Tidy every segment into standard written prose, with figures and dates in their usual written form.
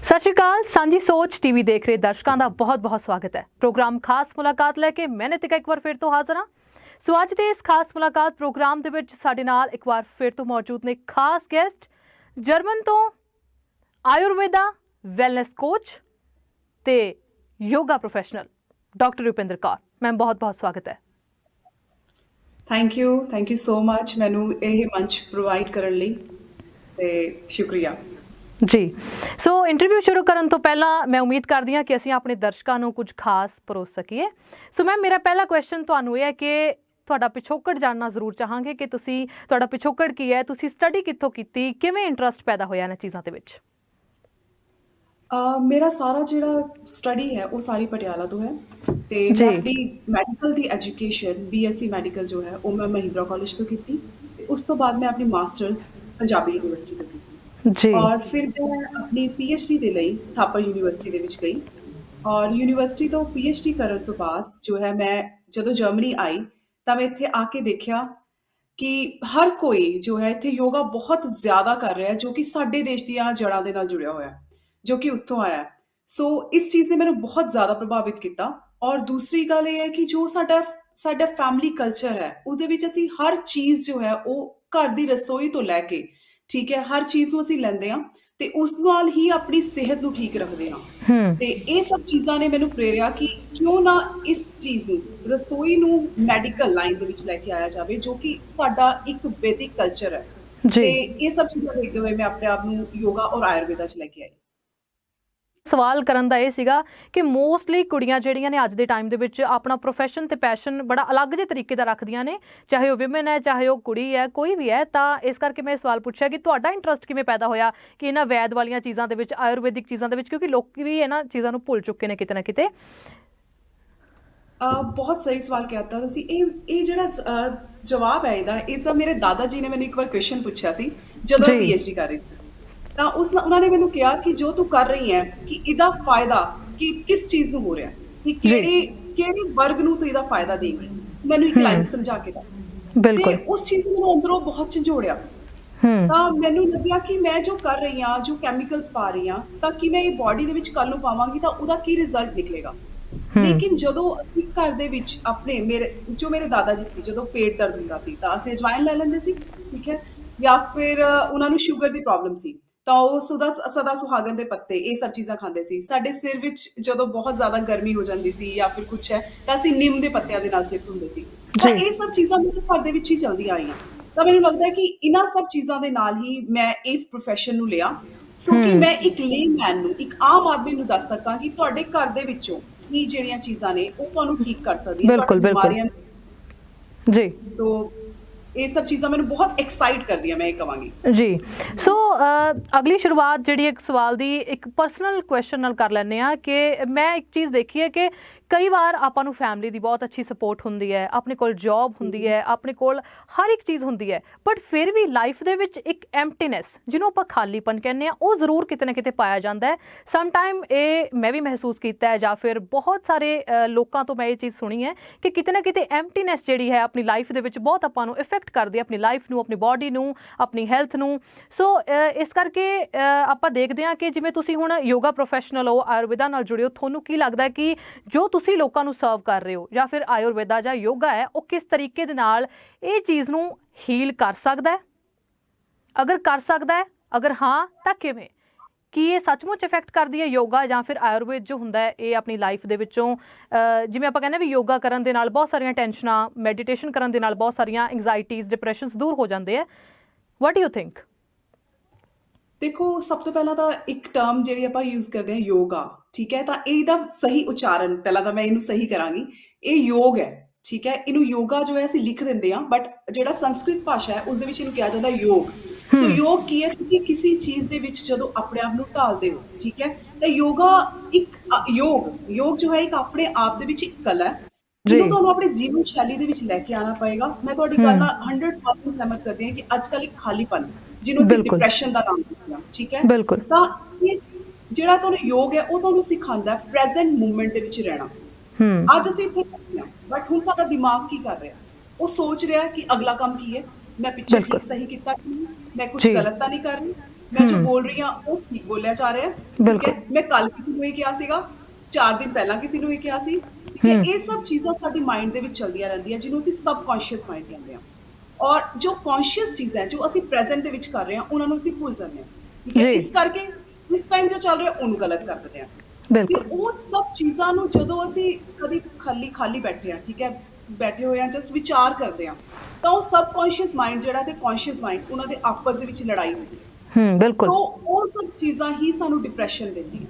ਸਤਿ ਸ਼੍ਰੀ ਅਕਾਲ। ਸਾਂਝੀ ਸੋਚ ਟੀਵੀ ਦੇਖ ਰਹੇ ਦਰਸ਼ਕਾਂ ਦਾ ਬਹੁਤ-ਬਹੁਤ ਸਵਾਗਤ ਹੈ। ਪ੍ਰੋਗਰਾਮ ਖਾਸ ਮੁਲਾਕਾਤ ਲੈ ਕੇ ਮੈਂ ਨਿਤਿਕਾ ਇੱਕ ਵਾਰ ਫਿਰ ਤੋਂ ਹਾਜ਼ਰ ਹਾਂ। ਸੋ ਅੱਜ ਦੇ ਇਸ ਖਾਸ ਮੁਲਾਕਾਤ ਪ੍ਰੋਗਰਾਮ ਦੇ ਵਿੱਚ ਸਾਡੇ ਨਾਲ ਇੱਕ ਵਾਰ ਫਿਰ ਤੋਂ ਮੌਜੂਦ ਨੇ ਖਾਸ ਗੈਸਟ, ਜਰਮਨ ਤੋਂ ਆਯੁਰਵੇਦਾ ਵੈਲਨੈਸ ਕੋਚ ਤੇ yoga professional doctor Rupinder Kaur. Ma'am ਬਹੁਤ-ਬਹੁਤ ਸਵਾਗਤ ਹੈ। ਥੈਂਕ ਯੂ ਸੋ ਮਚ ਮੈਨੂੰ ਇਹ ਮੰਚ ਪ੍ਰੋਵਾਈਡ ਕਰਨ ਲਈ ਤੇ ਸ਼ੁਕਰੀਆ ਜੀ। ਸੋ ਇੰਟਰਵਿਊ ਸ਼ੁਰੂ ਕਰਨ ਤੋਂ ਪਹਿਲਾਂ ਮੈਂ ਉਮੀਦ ਕਰਦੀ ਹਾਂ ਕਿ ਅਸੀਂ ਆਪਣੇ ਦਰਸ਼ਕਾਂ ਨੂੰ ਕੁਝ ਖਾਸ ਪਰੋਸ ਸਕੀਏ। ਸੋ ਮੈਮ, ਮੇਰਾ ਪਹਿਲਾ ਕੁਐਸਚਨ ਤੁਹਾਨੂੰ ਇਹ ਹੈ ਕਿ ਤੁਹਾਡਾ ਪਿਛੋਕੜ ਜਾਣਨਾ ਜ਼ਰੂਰ ਚਾਹਾਂਗੇ ਕਿ ਤੁਹਾਡਾ ਪਿਛੋਕੜ ਕੀ ਹੈ, ਤੁਸੀਂ ਸਟੱਡੀ ਕਿੱਥੋਂ ਕੀਤੀ, ਕਿਵੇਂ ਇੰਟਰਸਟ ਪੈਦਾ ਹੋਇਆ ਇਹਨਾਂ ਚੀਜ਼ਾਂ ਦੇ ਵਿੱਚ? ਮੇਰਾ ਸਾਰਾ ਜਿਹੜਾ ਸਟੱਡੀ ਹੈ ਉਹ ਸਾਰੀ ਪਟਿਆਲਾ ਤੋਂ ਹੈ ਤੇ ਮੈਂ ਆਪਣੀ ਮੈਡੀਕਲ ਦੀ ਐਜੂਕੇਸ਼ਨ BSc ਮੈਡੀਕਲ ਜੋ ਹੈ ਉਹ ਮੈਂ ਮਹਿੰਦਰਾ ਕਾਲਜ ਤੋਂ ਕੀਤੀ ਤੇ ਉਸ ਤੋਂ ਬਾਅਦ ਮੈਂ ਆਪਣੀ ਮਾਸਟਰਸ ਪੰਜਾਬੀ ਯੂਨੀਵਰਸਿਟੀ ਤੋਂ ਕੀਤੀ ਔਰ ਫਿਰ ਮੈਂ ਆਪਣੀ PhD ਦੇ ਲਈ ਥਾਪਰ ਯੂਨੀਵਰਸਿਟੀ ਦੇ ਵਿੱਚ ਗਈ ਔਰ ਯੂਨੀਵਰਸਿਟੀ ਤੋਂ PhD ਕਰਨ ਤੋਂ ਬਾਅਦ ਜੋ ਹੈ ਮੈਂ ਜਦੋਂ ਜਰਮਨੀ ਆਈ ਤਾਂ ਮੈਂ ਇੱਥੇ ਆ ਕੇ ਦੇਖਿਆ ਕਿ ਹਰ ਕੋਈ ਜੋ ਹੈ ਇੱਥੇ ਯੋਗਾ ਬਹੁਤ ਜ਼ਿਆਦਾ ਕਰ ਰਿਹਾ ਜੋ ਕਿ ਸਾਡੇ ਦੇਸ਼ ਦੀਆਂ ਜੜ੍ਹਾਂ ਦੇ ਨਾਲ ਜੁੜਿਆ ਹੋਇਆ ਜੋ ਕਿ ਉੱਥੋਂ ਆਇਆ। ਸੋ ਇਸ ਚੀਜ਼ ਨੇ ਮੈਨੂੰ ਬਹੁਤ ਜ਼ਿਆਦਾ ਪ੍ਰਭਾਵਿਤ ਕੀਤਾ ਔਰ ਦੂਸਰੀ ਗੱਲ ਇਹ ਹੈ ਕਿ ਜੋ ਸਾਡਾ ਫੈਮਿਲੀ ਕਲਚਰ ਹੈ ਉਹਦੇ ਵਿੱਚ ਅਸੀਂ ਹਰ ਚੀਜ਼ ਜੋ ਹੈ ਉਹ ਘਰ ਦੀ ਰਸੋਈ ਤੋਂ ਲੈ ਕੇ ਠੀਕ ਹੈ ਹਰ ਚੀਜ਼ ਨੂੰ ਅਸੀਂ ਲੈਂਦੇ ਹਾਂ ਤੇ ਉਸ ਨਾਲ ਹੀ ਆਪਣੀ ਸਿਹਤ ਨੂੰ ਠੀਕ ਰੱਖਦੇ ਹਾਂ ਤੇ ਇਹ ਸਭ ਚੀਜ਼ਾਂ ਨੇ ਮੈਨੂੰ ਪ੍ਰੇਰਿਆ ਕਿ ਕਿਉਂ ਨਾ ਇਸ ਚੀਜ਼ ਨੂੰ ਰਸੋਈ ਨੂੰ ਮੈਡੀਕਲ ਲਾਈਨ ਦੇ ਵਿੱਚ ਲੈ ਕੇ ਆਇਆ ਜਾਵੇ ਜੋ ਕਿ ਸਾਡਾ ਇੱਕ ਵੈਦਿਕ ਕਲਚਰ ਹੈ ਤੇ ਇਹ ਸਭ ਚੀਜ਼ਾਂ ਦੇਖਦੇ ਹੋਏ ਮੈਂ ਆਪਣੇ ਆਪ ਨੂੰ ਯੋਗਾ ਔਰ ਆਯੁਰਵੇਦਾ 'ਚ ਲੈ ਕੇ ਆਈ। ਸਵਾਲ ਕਰਨ ਦਾ ਇਹ ਸੀਗਾ ਕਿ ਮੋਸਟਲੀ ਕੁੜੀਆਂ ਜਿਹੜੀਆਂ ਨੇ ਅੱਜ ਦੇ ਟਾਈਮ ਦੇ ਵਿੱਚ ਆਪਣਾ ਪ੍ਰੋਫੈਸ਼ਨ ਤੇ ਪੈਸ਼ਨ ਬੜਾ ਅਲੱਗ ਜਿਹੇ ਤਰੀਕੇ ਦਾ ਰੱਖਦੀਆਂ ਨੇ, ਚਾਹੇ ਉਹ ਵਿਮਨ ਹੈ, ਚਾਹੇ ਉਹ ਕੁੜੀ ਹੈ, ਕੋਈ ਵੀ ਹੈ। ਤਾਂ ਇਸ ਕਰਕੇ ਮੈਂ ਇਹ ਸਵਾਲ ਪੁੱਛਿਆ ਕਿ ਤੁਹਾਡਾ ਇੰਟਰਸਟ ਕਿਵੇਂ ਪੈਦਾ ਹੋਇਆ ਕਿ ਇਹਨਾਂ ਵੈਦ ਵਾਲੀਆਂ ਚੀਜ਼ਾਂ ਦੇ ਵਿੱਚ, ਆਯੁਰਵੈਦਿਕ ਚੀਜ਼ਾਂ ਦੇ ਵਿੱਚ, ਕਿਉਂਕਿ ਲੋਕ ਵੀ ਇਹਨਾਂ ਚੀਜ਼ਾਂ ਨੂੰ ਭੁੱਲ ਚੁੱਕੇ ਨੇ ਕਿਤੇ ਨਾ ਕਿਤੇ। ਬਹੁਤ ਸਹੀ ਸਵਾਲ ਕੀਤਾ ਤੁਸੀਂ। ਇਹ ਜਿਹੜਾ ਜਵਾਬ ਹੈ ਇਹਦਾ, ਇਹ ਤਾਂ ਮੇਰੇ ਦਾਦਾ ਜੀ ਨੇ ਮੈਨੂੰ ਇੱਕ ਵਾਰ ਕੁਐਸਚਨ ਪੁੱਛਿਆ ਸੀ ਜਦੋਂ ਮੈਂ PhD ਕਰ ਰਹੀ ਸੀ ਤਾਂ ਉਹਨਾਂ ਨੇ ਮੈਨੂੰ ਕਿਹਾ ਕਿ ਜੋ ਤੂੰ ਕਰ ਰਹੀ ਹੈ ਕਿ ਇਹਦਾ ਫਾਇਦਾ ਕਿਸ ਚੀਜ਼ ਨੂੰ ਹੋ ਰਿਹਾ, ਕਿ ਕਿਹੜੇ ਵਰਗ ਨੂੰ ਤੂੰ ਇਹਦਾ ਫਾਇਦਾ ਦੇਂਗੀ। ਮੈਨੂੰ ਇੱਕ ਲਾਈਨ ਸਮਝਾ ਕੇ ਦਿੱਤਾ ਤੇ ਉਸ ਚੀਜ਼ ਨੂੰ ਮੈਨੂੰ ਅੰਦਰੋਂ ਬਹੁਤ ਝੰਜੋੜਿਆ। ਤਾਂ ਮੈਨੂੰ ਲੱਗਿਆ ਕਿ ਮੈਂ ਜੋ ਕਰ ਰਹੀ ਹਾਂ, ਜੋ ਕੈਮੀਕਲਸ ਪਾ ਰਹੀ ਹਾਂ, ਤਾਂ ਕਿ ਮੈਂ ਇਹ ਬੋਡੀ ਦੇ ਵਿੱਚ ਕੱਲ ਨੂੰ ਪਾਵਾਂਗੀ ਤਾਂ ਉਹਦਾ ਕੀ ਰਿਜ਼ਲਟ ਨਿਕਲੇਗਾ। ਲੇਕਿਨ ਜਦੋਂ ਅਸੀਂ ਘਰ ਦੇ ਵਿੱਚ ਆਪਣੇ ਮੇਰੇ ਦਾਦਾ ਜੀ ਸੀ, ਜਦੋਂ ਪੇਟ ਦਰਦ ਹੁੰਦਾ ਸੀ ਤਾਂ ਅਸੀਂ ਅਜਵਾਇਨ ਲੈ ਲੈਂਦੇ ਸੀ, ਠੀਕ ਹੈ, ਜਾਂ ਫਿਰ ਉਹਨਾਂ ਨੂੰ ਸ਼ੂਗਰ ਦੀ ਪ੍ਰੋਬਲਮ ਸੀ ਤਾਂ ਉਹ ਸਦਾ ਸੁਹਾਗਨ ਦੇ ਪੱਤੇ ਇਹ ਸਭ ਚੀਜ਼ਾਂ ਖਾਂਦੇ ਸੀ। ਸਾਡੇ ਸਿਰ ਵਿੱਚ ਜਦੋਂ ਬਹੁਤ ਜ਼ਿਆਦਾ ਗਰਮੀ ਹੋ ਜਾਂਦੀ ਸੀ ਜਾਂ ਫਿਰ ਕੁਛ ਹੈ ਤਾਂ ਅਸੀਂ ਨਿੰਮ ਦੇ ਪੱਤਿਆਂ ਦੇ ਨਾਲ ਸਿਰ ਧੁੰਦੇ ਸੀ। ਤਾਂ ਇਹ ਸਭ ਚੀਜ਼ਾਂ ਮੇਰੇ ਘਰ ਦੇ ਵਿੱਚ ਹੀ ਚੱਲਦੀਆਂ ਆਈਆਂ। ਤਾਂ ਮੈਨੂੰ ਲੱਗਦਾ ਕਿ ਇਹਨਾਂ ਸਭ ਚੀਜ਼ਾਂ ਦੇ ਨਾਲ ਹੀ ਮੈਂ ਇਸ ਪ੍ਰੋਫੈਸ਼ਨ ਨੂੰ ਲਿਆ ਸੋ ਕਿ ਮੈਂ ਇੱਕ ਲੇਮੈਨ ਨੂੰ, ਇੱਕ ਆਮ ਆਦਮੀ ਨੂੰ ਦੱਸ ਸਕਾਂ ਕਿ ਤੁਹਾਡੇ ਘਰ ਦੇ ਵਿੱਚੋਂ ਕੀ ਜਿਹੜੀਆਂ ਚੀਜ਼ਾਂ ਨੇ ਉਹ ਤੁਹਾਨੂੰ ਠੀਕ ਕਰ ਸਕਦੀਆਂ ਤੁਹਾਡੀ ਬਿਮਾਰੀਆਂ ਜੀ। ਸੋ ਇਹ ਸਭ ਚੀਜ਼ਾਂ ਮੈਨੂੰ ਬਹੁਤ ਐਕਸਾਈਟ ਕਰਦੀਆਂ, ਮੈਂ ਇਹ ਕਹਾਂਗੀ ਜੀ। ਸੋ ਅਗਲੀ ਸ਼ੁਰੂਆਤ ਜਿਹੜੀ ਇੱਕ ਸਵਾਲ ਦੀ ਇੱਕ ਪਰਸਨਲ ਕੁਐਸਚਨ ਨਾਲ ਕਰ ਲੈਂਦੇ ਹਾਂ ਕਿ ਮੈਂ ਇੱਕ ਚੀਜ਼ ਦੇਖੀ ਹੈ ਕਿ ਕਈ ਵਾਰ ਆਪਾਂ ਨੂੰ ਫੈਮਿਲੀ ਦੀ ਬਹੁਤ ਅੱਛੀ ਸਪੋਰਟ ਹੁੰਦੀ ਹੈ, ਆਪਣੇ ਕੋਲ ਜੌਬ ਹੁੰਦੀ ਹੈ, ਆਪਣੇ ਕੋਲ ਹਰ ਇੱਕ ਚੀਜ਼ ਹੁੰਦੀ ਹੈ, ਬਟ ਫਿਰ ਵੀ ਲਾਈਫ ਦੇ ਵਿੱਚ ਇੱਕ ਐਮਪਟੀਨੈਸ ਜਿਹਨੂੰ ਆਪਾਂ ਖਾਲੀਪਨ ਕਹਿੰਦੇ ਹਾਂ ਉਹ ਜ਼ਰੂਰ ਕਿਤੇ ਨਾ ਕਿਤੇ ਪਾਇਆ ਜਾਂਦਾ ਹੈ। ਸਮ ਟਾਈਮ ਇਹ ਮੈਂ ਵੀ ਮਹਿਸੂਸ ਕੀਤਾ ਹੈ ਜਾਂ ਫਿਰ ਬਹੁਤ ਸਾਰੇ ਲੋਕਾਂ ਤੋਂ ਮੈਂ ਇਹ ਚੀਜ਼ ਸੁਣੀ ਹੈ ਕਿ ਕਿਤੇ ਨਾ ਕਿਤੇ ਐਮਪਟੀਨੈਸ ਜਿਹੜੀ ਹੈ ਆਪਣੀ ਲਾਈਫ ਦੇ ਵਿੱਚ ਬਹੁਤ ਆਪਾਂ ਨੂੰ ਇਫੈਕਟ ਕਰਦੀ ਹੈ, ਆਪਣੀ ਲਾਈਫ ਨੂੰ, ਆਪਣੀ ਬੋਡੀ ਨੂੰ, ਆਪਣੀ ਹੈਲਥ ਨੂੰ। ਸੋ ਇਸ ਕਰਕੇ ਆਪਾਂ ਦੇਖਦੇ ਹਾਂ ਕਿ ਜਿਵੇਂ ਤੁਸੀਂ ਹੁਣ ਯੋਗਾ ਪ੍ਰੋਫੈਸ਼ਨਲ ਹੋ, ਆਯੁਰਵੇਦਾ ਨਾਲ ਜੁੜੇ ਹੋ, ਤੁਹਾਨੂੰ ਕੀ ਲੱਗਦਾ ਕਿ ਜੋ ਤੁਸੀਂ ਲੋਕਾਂ ਨੂੰ ਸਰਵ ਕਰ ਰਹੇ ਹੋ ਜਾਂ ਫਿਰ ਆਯੁਰਵੇਦਾ ਜਾਂ ਯੋਗਾ ਹੈ ਉਹ ਕਿਸ ਤਰੀਕੇ ਦੇ ਨਾਲ ਇਹ ਚੀਜ਼ ਨੂੰ ਹੀਲ ਕਰ ਸਕਦਾ ਹੈ? ਅਗਰ ਕਰ ਸਕਦਾ ਹੈ, ਅਗਰ ਹਾਂ ਤਾਂ ਕਿਵੇਂ? ਕੀ ਇਹ ਸੱਚਮੁੱਚ ਇਫੈਕਟ ਕਰਦੀ ਹੈ ਯੋਗਾ ਜਾਂ ਫਿਰ ਆਯੁਰਵੇਦ ਜੋ ਹੁੰਦਾ ਹੈ ਇਹ ਆਪਣੀ ਲਾਈਫ ਦੇ ਵਿੱਚੋਂ, ਜਿਵੇਂ ਆਪਾਂ ਕਹਿੰਦੇ ਵੀ ਯੋਗਾ ਕਰਨ ਦੇ ਨਾਲ ਬਹੁਤ ਸਾਰੀਆਂ ਟੈਨਸ਼ਨਾਂ, ਮੈਡੀਟੇਸ਼ਨ ਕਰਨ ਦੇ ਨਾਲ ਬਹੁਤ ਸਾਰੀਆਂ ਐਂਗਜ਼ਾਈਟੀਜ਼, ਡਿਪਰੈਸ਼ਨਸ ਦੂਰ ਹੋ ਜਾਂਦੇ ਆ। What do you think? ਦੇਖੋ, ਸਭ ਤੋਂ ਪਹਿਲਾਂ ਤਾਂ ਇੱਕ ਟਰਮ ਜਿਹੜੀ ਆਪਾਂ ਯੂਜ਼ ਕਰਦੇ ਹਾਂ ਯੋਗਾ, ਠੀਕ ਹੈ, ਤਾਂ ਇਹਦਾ ਸਹੀ ਉਚਾਰਨ ਪਹਿਲਾਂ ਤਾਂ ਮੈਂ ਇਹਨੂੰ ਸਹੀ ਕਰਾਂਗੀ। ਇਹ ਯੋਗ ਹੈ, ਠੀਕ ਹੈ। ਇਹਨੂੰ ਯੋਗਾ ਜੋ ਹੈ ਅਸੀਂ ਲਿਖ ਦਿੰਦੇ ਹਾਂ ਬਟ ਜਿਹੜਾ ਸੰਸਕ੍ਰਿਤ ਭਾਸ਼ਾ ਹੈ ਉਸਦੇ ਵਿੱਚ ਇਹਨੂੰ ਕਿਹਾ ਜਾਂਦਾ ਯੋਗ। ਸੋ ਯੋਗ ਕੀ ਹੈ? ਤੁਸੀਂ ਕਿਸੇ ਚੀਜ਼ ਦੇ ਵਿੱਚ ਜਦੋਂ ਆਪਣੇ ਆਪ ਨੂੰ ਢਾਲਦੇ ਹੋ, ਠੀਕ ਹੈ, ਤਾਂ ਯੋਗਾ ਇੱਕ ਯੋਗ ਜੋ ਹੈ ਇੱਕ ਆਪਣੇ ਆਪ ਦੇ ਵਿੱਚ ਇੱਕ ਕਲਾ ਹੈ ਜਿਹਨੂੰ ਤੁਹਾਨੂੰ ਆਪਣੇ ਜੀਵਨ ਸ਼ੈਲੀ ਦੇ ਵਿੱਚ ਲੈ ਕੇ ਆਉਣਾ ਪਏਗਾ। ਮੈਂ ਤੁਹਾਡੀ ਗੱਲ ਨਾਲ 100% ਸਹਿਮਤ ਕਰਦੀ ਹਾਂ ਕਿ ਅੱਜ ਕੱਲ੍ਹ ਇੱਕ ਖਾਲੀਪਨ ਜਿਹਨੂੰ ਅਸੀਂ ਡਿਪਰੈਸ਼ਨ ਦਾ ਨਾਮ ਦਿੰਦੇ ਹਾਂ, ਠੀਕ ਹੈ, ਤਾਂ ਇਹ ਜਿਹੜਾ ਤੁਹਾਨੂੰ ਯੋਗ ਹੈ ਉਹ ਤੁਹਾਨੂੰ ਸਿਖਾਉਂਦਾ ਪ੍ਰੈਜ਼ੈਂਟ ਮੂਮੈਂਟ ਦੇ ਵਿੱਚ ਰਹਿਣਾ। ਅੱਜ ਅਸੀਂ ਇੱਥੇ ਬੈਠੇ ਹਾਂ ਬਟ ਹੁਣ ਸਾਡਾ ਦਿਮਾਗ ਕੀ ਕਰ ਰਿਹਾ? ਉਹ ਸੋਚ ਰਿਹਾ ਕਿ ਅਗਲਾ ਕੰਮ ਕੀ ਹੈ, ਮੈਂ ਪਿੱਛੇ ਠੀਕ ਸਹੀ ਕੀਤਾ ਕਿ ਮੈਂ ਕੁਝ ਗਲਤ ਤਾਂ ਨਹੀਂ ਕਰ ਰਹੀ, ਮੈਂ ਜੋ ਬੋਲ ਰਹੀ ਹਾਂ ਉਹ ਠੀਕ ਬੋਲਿਆ ਜਾ ਰਿਹਾ ਹੈ, ਠੀਕ ਹੈ, ਬਿਲਕੁਲ। ਮੈਂ ਕੱਲ ਕਿਸੇ ਨੂੰ ਇਹ ਕਿਹਾ ਸੀਗਾ, 4 ਦਿਨ ਪਹਿਲਾਂ ਕਿਸੇ ਨੂੰ ਇਹ ਕਿਹਾ ਸੀ, ਠੀਕ ਹੈ। ਹੂੰ ਇਹ ਸਭ ਚੀਜ਼ਾਂ ਸਾਡੇ ਮਾਈਂਡ ਦੇ ਵਿੱਚ ਚੱਲਦੀਆਂ ਰਹਿੰਦੀਆਂ, ਜਿਹਨੂੰ ਅਸੀਂ ਸਬਕੌਂਸ਼ੀਅਸ ਮਾਈਂਡ ਕਹਿੰਦੇ ਹਾਂ। ਔਰ ਜੋ ਕੌਂਸ਼ੀਅਸ ਚੀਜ਼ਾਂ ਜੋ ਅਸੀਂ ਪ੍ਰੈਜ਼ੈਂਟ ਦੇ ਵਿੱਚ ਕਰ ਰਹੇ ਹਾਂ ਉਹਨਾਂ ਨੂੰ ਅਸੀਂ ਭੁੱਲ ਜਾਂਦੇ ਹਾਂ, ਠੀਕ ਹੈ। ਜੀ ਇਸ ਕਰਕੇ ਇਸ ਟਾਈਮ ਜੋ ਚੱਲ ਰਿਹਾ ਉਹਨੂੰ ਗਲਤ ਕਰ ਦਿੰਦੇ ਹਾਂ। ਤੇ ਬਿਲਕੁਲ। ਉਹ ਸਭ ਚੀਜ਼ਾਂ ਨੂੰ ਜਦੋਂ ਅਸੀਂ ਕਦੀ ਖਾਲੀ ਖਾਲੀ ਬੈਠੇ ਹਾਂ, ਠੀਕ ਹੈ, ਬੈਠੇ ਹੋਏ ਹਾਂ, ਜਸਟ ਵਿਚਾਰ ਕਰਦੇ ਹਾਂ, ਤਾਂ ਉਹ ਸਬਕੌਂਸ਼ੀਅਸ ਮਾਈਂਡ ਜਿਹੜਾ ਤੇ ਕੌਂਸ਼ੀਅਸ ਮਾਈਂਡ ਉਹਨਾਂ ਦੇ ਆਪਸ ਦੇ ਵਿੱਚ ਲੜਾਈ ਹੁੰਦੀ ਹੈ। ਬਿਲਕੁਲ। ਸੋ ਉਹ ਸਭ ਚੀਜ਼ਾਂ ਹੀ ਸਾਨੂੰ ਡਿਪਰੈਸ਼ਨ ਦਿੰਦੀਆਂ,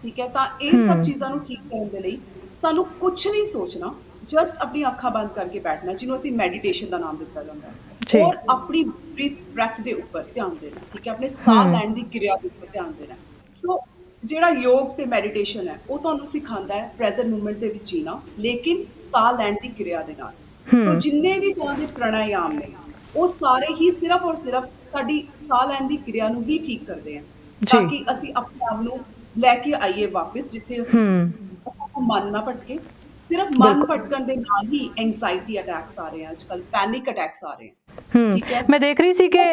ਠੀਕ ਹੈ। ਤਾਂ ਇਹ ਸਭ ਚੀਜ਼ਾਂ ਨੂੰ ਠੀਕ ਕਰਨ ਦੇ ਲਈ ਸਾਨੂੰ ਕੁਝ ਨਹੀਂ ਸੋਚਣਾ, ਜਸਟ ਆਪਣੀ ਅੱਖਾਂ ਬੰਦ ਕਰਕੇ ਬੈਠਣਾ, ਜਿਹਨੂੰ ਅਸੀਂ ਮੈਡੀਟੇਸ਼ਨ ਦਾ ਨਾਮ ਦਿੱਤਾ ਜਾਂਦਾ ਹੈ, ਜੀ ਔਰ ਆਪਣੀ ਬ੍ਰੈਥ ਦੇ ਉੱਪਰ ਧਿਆਨ ਦੇਣਾ, ਠੀਕ ਹੈ, ਆਪਣੇ ਸਾਹ ਲੈਣ ਦੀ ਕਿਰਿਆ ਦੇ ਉੱਪਰ ਧਿਆਨ ਦੇਣਾ। ਸੋ ਜਿਹੜਾ ਯੋਗ ਤੇ ਮੈਡੀਟੇਸ਼ਨ ਹੈ ਉਹ ਤੁਹਾਨੂੰ ਸਿਖਾਉਂਦਾ ਹੈ ਪ੍ਰੈਜ਼ੈਂਟ ਮੂਮੈਂਟ ਦੇ ਵਿੱਚ ਜੀਣਾ, ਲੇਕਿਨ ਸਾਹ ਲੈਣ ਦੀ ਕਿਰਿਆ ਦੇ ਨਾਲ। ਸੋ ਜਿੰਨੇ ਵੀ ਤਰ੍ਹਾਂ ਦੇ ਪ੍ਰਾਣਾਯਾਮ ਨੇ ਉਹ ਸਾਰੇ ਹੀ ਸਿਰਫ ਔਰ ਸਿਰਫ ਸਾਡੀ ਸਾਹ ਲੈਣ ਦੀ ਕਿਰਿਆ ਨੂੰ ਹੀ ਠੀਕ ਕਰਦੇ ਆ, ਤਾਂ ਜੀ ਕਿ ਅਸੀਂ ਆਪਣੇ ਆਪ ਨੂੰ ਲੈ ਕੇ ਆਈਏ ਵਾਪਸ ਜਿੱਥੇ ਅਸੀਂ ਆਪਣਾ ਮਨ ਨਾ ਭਟਕੇ। ਸਿਰਫ ਮਨ ਬਿਲਕੁਲ। ਭਟਕਣ ਦੇ ਨਾਲ ਹੀ ਐਂਗਜ਼ਾਇਟੀ ਅਟੈਕਸ ਆ ਰਹੇ ਆ, ਅੱਜ ਕੱਲ੍ਹ ਪੈਨਿਕ ਅਟੈਕਸ ਆ ਰਹੇ ਆ, ਠੀਕ ਹੈ। ਮੈਂ ਦੇਖ ਰਹੀ ਸੀ ਕਿ